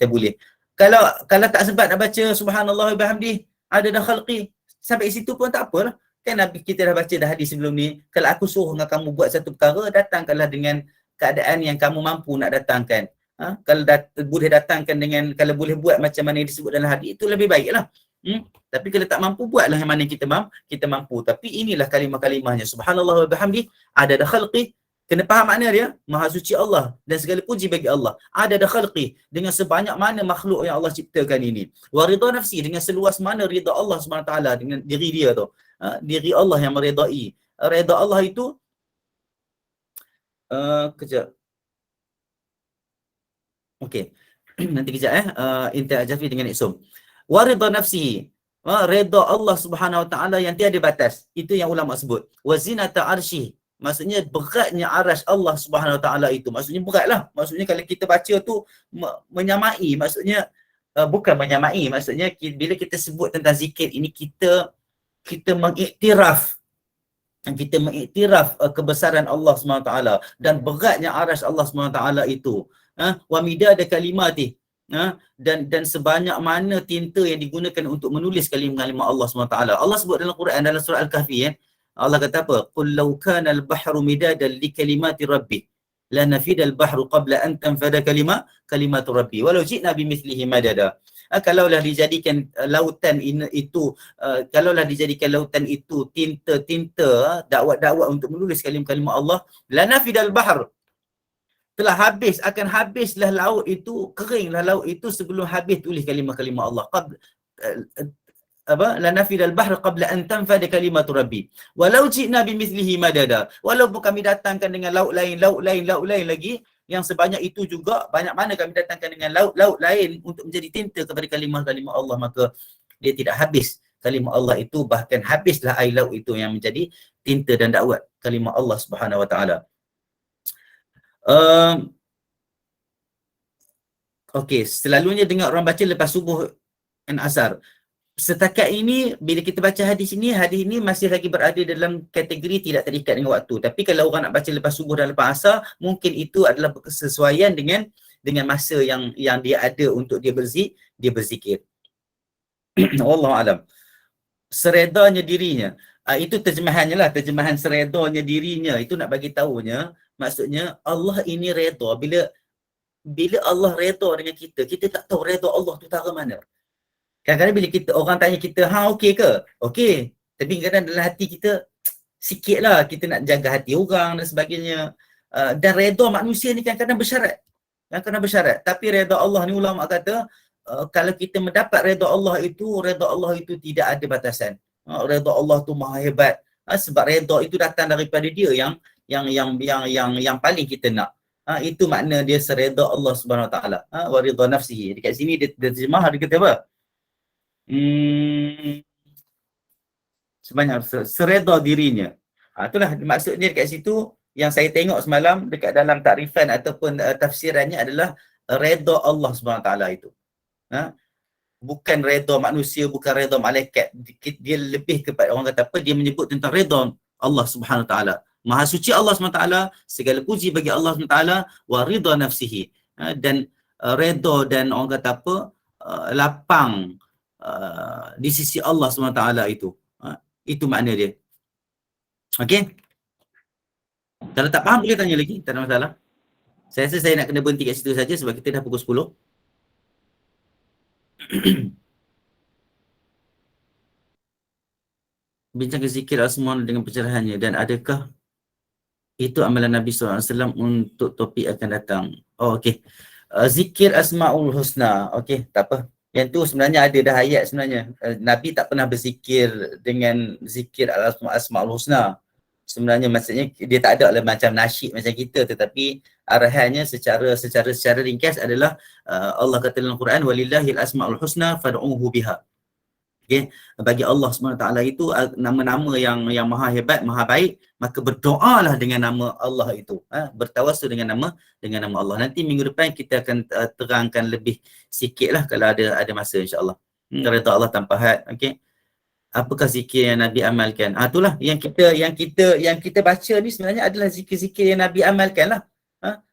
boleh. Kalau tak sempat nak baca Subhanallah wa bihamdih adada khalqi, sampai situ pun tak apalah. Kan Nabi kita dah baca dah hadis sebelum ni. Kalau aku suruh dengan kamu buat satu perkara, datangkanlah dengan keadaan yang kamu mampu nak datangkan. Kalau boleh datangkan dengan, kalau boleh buat macam mana yang disebut dalam hadis, itu lebih baiklah. Tapi kalau tak mampu, buatlah yang mana kita mampu. Tapi inilah kalimah-kalimahnya. Subhanallah wa bihamdih adada khalqi. Kena faham makna dia. Maha suci Allah dan segala puji bagi Allah. Adada khalqi, dengan sebanyak mana makhluk yang Allah ciptakan ini. Wa ridha nafsi, dengan seluas mana ridha Allah SWT dengan diri dia tu. Diri Allah yang meridai. Ridha Allah itu kejap. Okey. Nanti kejap Intan Al-Jafi dengan Iksum. Wa ridha nafsi, ridha Allah Subhanahu Wa Taala yang tiada batas. Itu yang ulama sebut. Wa zinata arsy, maksudnya beratnya arash Allah Subhanahu Wa Taala itu. Maksudnya beratlah. Maksudnya kalau kita baca tu menyamai, maksudnya bukan menyamai, maksudnya bila kita sebut tentang zikir ini, kita mengiktiraf kebesaran Allah SWT dan beratnya arash Allah SWT itu. Wa midada kalimati, dan sebanyak mana tinta yang digunakan untuk menulis kalimah Allah SWT. Allah sebut dalam Quran, dalam surah Al-Kahfi, Allah kata apa? Qul law kana al-bahru midadan li kalimati rabbi la nafida al-bahru qabla an tanfada kalimatu rabbi walau ji'na bimithlihi madada. Kalaulah dijadikan lautan itu tinta dakwat-dakwat untuk menulis kalimah Allah, la nafida al-bahr, telah akan habislah laut itu, keringlah laut itu sebelum habis tulis kalimah Allah. La nafida al-bahr qabla an tanfada kalimatu rabbi walau ji'na bimithlihi madada, walaupun kami datangkan dengan laut lain lagi, yang sebanyak itu juga, banyak mana kami datangkan dengan laut-laut lain untuk menjadi tinta kepada kalimah-kalimah Allah, maka dia tidak habis kalimah Allah itu, bahkan habislah air laut itu yang menjadi tinta dan dakwat kalimah Allah Subhanahu Wa Taala. Okey, selalunya dengar orang baca lepas subuh dan asar. Setakat ini, bila kita baca hadis ini masih lagi berada dalam kategori tidak terikat dengan waktu. Tapi kalau orang nak baca lepas subuh dan lepas asar, mungkin itu adalah kesesuaian dengan masa yang dia ada untuk dia berzikir. Wallahu alam. Seredanya dirinya. Itu terjemahannya lah, terjemahan seredanya dirinya. Itu nak bagi tahunya, maksudnya Allah ini reda. Bila Allah reda dengan kita, kita tak tahu reda Allah tu tara mana. Kadang-kadang bila orang tanya kita, okey ke? Okey. Tapi kadang-kadang dalam hati kita, sikit lah kita nak jaga hati orang dan sebagainya. Dan reda manusia ni kadang-kadang bersyarat. Kadang-kadang bersyarat. Tapi reda Allah ni, ulama kata, kalau kita mendapat reda Allah itu tidak ada batasan. Reda Allah tu maha hebat. Sebab reda itu datang daripada dia yang paling kita nak. Itu makna dia sereda Allah Subhanahu Wa Taala. Wa ridha nafsihi. Dekat sini dia terjemah, dia kata apa? Sebanyak sereda dirinya. Itulah maksudnya dekat situ. Yang saya tengok semalam dekat dalam takrifan ataupun tafsirannya adalah reda Allah Subhanahu Wa Taala itu. Bukan reda manusia, bukan reda malaikat. Dia lebih kepada, orang kata apa, dia menyebut tentang reda Allah Subhanahu Wa Taala. Maha suci Allah Subhanahu Wa Taala, segala puji bagi Allah Subhanahu Wa Taala, wa ridha nafsihi. Dan reda dan orang kata apa, lapang di sisi Allah Subhanahu Wa Taala itu. Itu makna dia. Okey? Kalau tak faham boleh tanya lagi, tak ada masalah. Saya rasa saya nak kena berhenti kat situ saja sebab kita dah pukul 10. Bincang zikir al-Asmaul dengan pencerahannya, dan adakah itu amalan Nabi SAW untuk topik akan datang? Okey. Zikir Asmaul Husna. Okey, tak apa. Yang tu sebenarnya ada dah ayat sebenarnya. Nabi tak pernah berzikir dengan zikir Asmaul Husna. Sebenarnya maksudnya dia tak ada lah macam nasyid macam kita, tetapi arahannya secara ringkas adalah Allah kata dalam Quran, walillahil asmaul husna fad'uhu biha. Okay. Bagi Allah SWT itu nama-nama yang maha hebat, maha baik, maka berdoalah dengan nama Allah itu. Bertawassul dengan nama Allah. Nanti minggu depan kita akan terangkan lebih sikit lah kalau ada masa, insya-Allah. Redha Allah tanpa had. Okey. Apakah zikir yang Nabi amalkan? Itulah yang kita baca ni sebenarnya adalah zikir-zikir yang Nabi amalkan lah.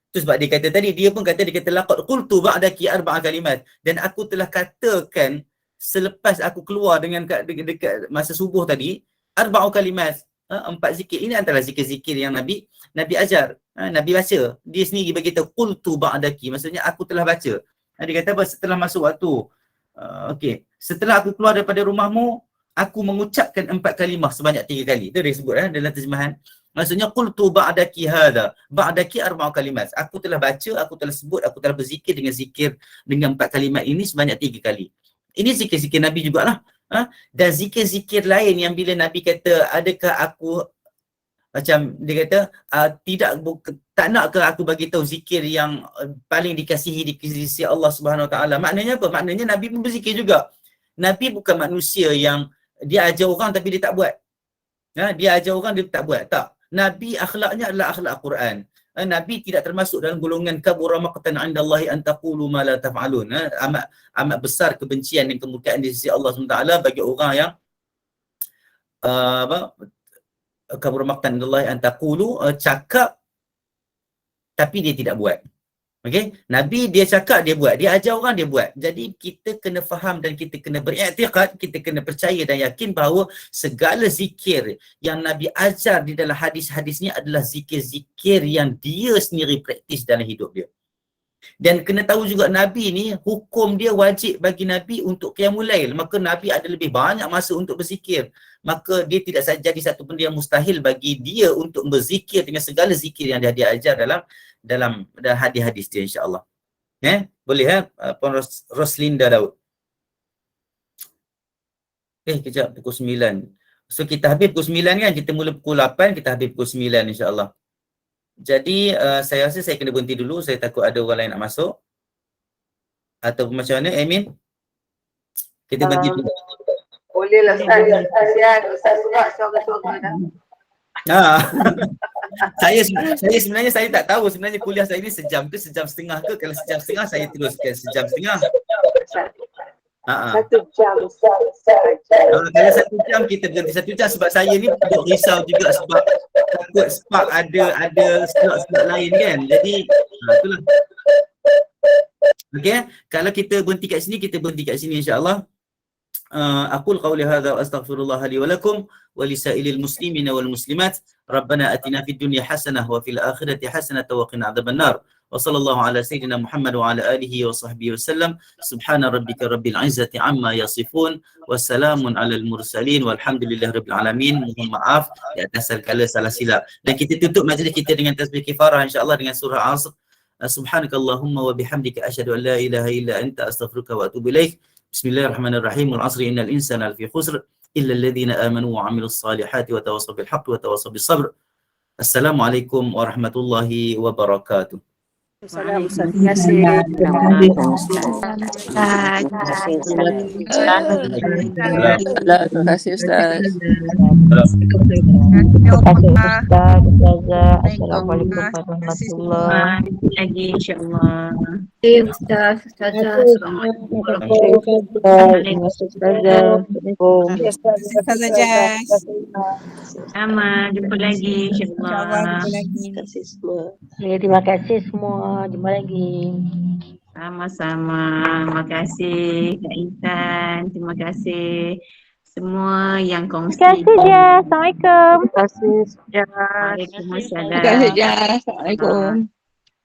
Tu sebab dia kata tadi, dia kata laqad qultu ba'daki arba'a kalimat, dan aku telah katakan selepas aku keluar dekat masa subuh tadi, arba'u kalimat, 4 zikir. Ini antara zikir-zikir yang Nabi ajar. Nabi baca. Dia sendiri bagi tahu qultu ba'daki, maksudnya aku telah baca. Dia kata apa? Setelah masuk waktu. Okey. Setelah aku keluar daripada rumahmu, aku mengucapkan 4 kalimah sebanyak 3 kali. Itu dia sebut dalam terjemahan. Maksudnya qultu ba'daki hadha, ba'daki arba'u kalimat. Aku telah baca, aku telah sebut, aku telah berzikir dengan 4 kalimat ini sebanyak 3 kali. Ini zikir-zikir Nabi jugalah. Dan zikir-zikir lain yang bila Nabi kata, adakah aku, macam dia kata, tak nak ke aku bagi tahu zikir yang paling dikasihi di sisi Allah Subhanahu Wa Taala. Maknanya apa? Maknanya Nabi pun berzikir juga. Nabi bukan manusia yang dia ajar orang tapi dia tak buat. Dia ajar orang, dia tak buat. Tak. Nabi akhlaknya adalah akhlak Quran. Nabi tidak termasuk dalam golongan kabura maqtan 'indallahi an taqulu ma la taf'alun. Amat besar kebencian dan kemurkaan di sisi Allah SWT bagi orang yang kabura maqtan 'indallahi an taqulu, cakap tapi dia tidak buat. Okey, Nabi dia cakap, dia buat, dia ajar orang, dia buat. Jadi kita kena faham dan kita kena beriktikad, kita kena percaya dan yakin bahawa segala zikir yang Nabi ajar di dalam hadis-hadis ni adalah zikir-zikir yang dia sendiri praktis dalam hidup dia. Dan kena tahu juga Nabi ni, hukum dia wajib bagi Nabi untuk qiyamul lail. Maka Nabi ada lebih banyak masa untuk berzikir. Maka dia tidak jadi satu benda yang mustahil bagi dia untuk berzikir dengan segala zikir yang dia ajar dalam hadis-hadis dia, insya-Allah. Boleh Puan Roslinda Daud. Kejap, pukul 9. So kita habis pukul 9 kan, kita mula pukul 8, kita habis pukul 9, insya-Allah. Jadi saya rasa saya kena berhenti dulu, saya takut ada orang lain nak masuk. Atau macam mana, Amin? Kita berhenti dulu. Boleh lah Ustaz. Kasihan Ustaz Surat suara-suara dah. Saya sebenarnya saya tak tahu sebenarnya kuliah saya ni sejam ke sejam setengah ke. Kalau sejam setengah saya teruskan sejam setengah. 1 jam Ustaz. Kalau 1 jam kita berhenti 1 jam sebab saya ni duduk risau juga sebab takut spark ada slot-slot lain kan. Jadi itulah. Okey, kalau kita berhenti kat sini, kita berhenti kat sini insya-Allah. أقول قولي هذا وأستغفر الله لي ولكم ولسائر المسلمين والمسلمات ربنا أتنا في الدنيا حسنة وفي الآخرة حسنة وقنا عذاب النار وصلى الله على سيدنا محمد وعلى آله وصحبه وسلم سبحان ربك رب العزة عما يصفون والسلام على المرسلين والحمد لله رب العالمين. Mohon maaf di atas segala salah silap. Dan kita tutup majlis kita dengan tasbih kifarah insya-Allah dengan surah Asr. Subhanakallahumma wa bihamdika asyhadu an la ilaha illa anta astaghfiruka wa atubu ilaik. Bismillahirrahmanirrahim. Wal 'asri innal insana lafi khusr illa alladhina amanu wa 'amilus salihati wa tawassaw bil haqqi wa tawassaw bis sabr. Assalamualaikum warahmatullahi wabarakatuh. Assalamualaikum Ustaz. Terima kasih Ustaz. Assalamualaikum warahmatullahi lagi insya-Allah. Ustaz, Ustazah. Assalamualaikum warahmatullahi Ustazah Jas. Sama, jumpa lagi insya-Allah. Terima kasih semua. Jumpa lagi. Sama-sama. Terima kasih Kak Intan. Terima kasih semua yang kongsi. Terima kasih Jas. Assalamualaikum. Terima kasih Jas. Waalaikumsalam. Terima kasih Jas. Assalamualaikum.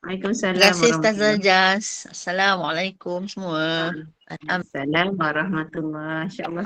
Waalaikumsalam. Terima kasih Ustazah warahmatullahi Jas. Assalamualaikum semua. wabarakatuh. Assalamualaikum warahmatullahi wabarakatuh. InsyaAllah.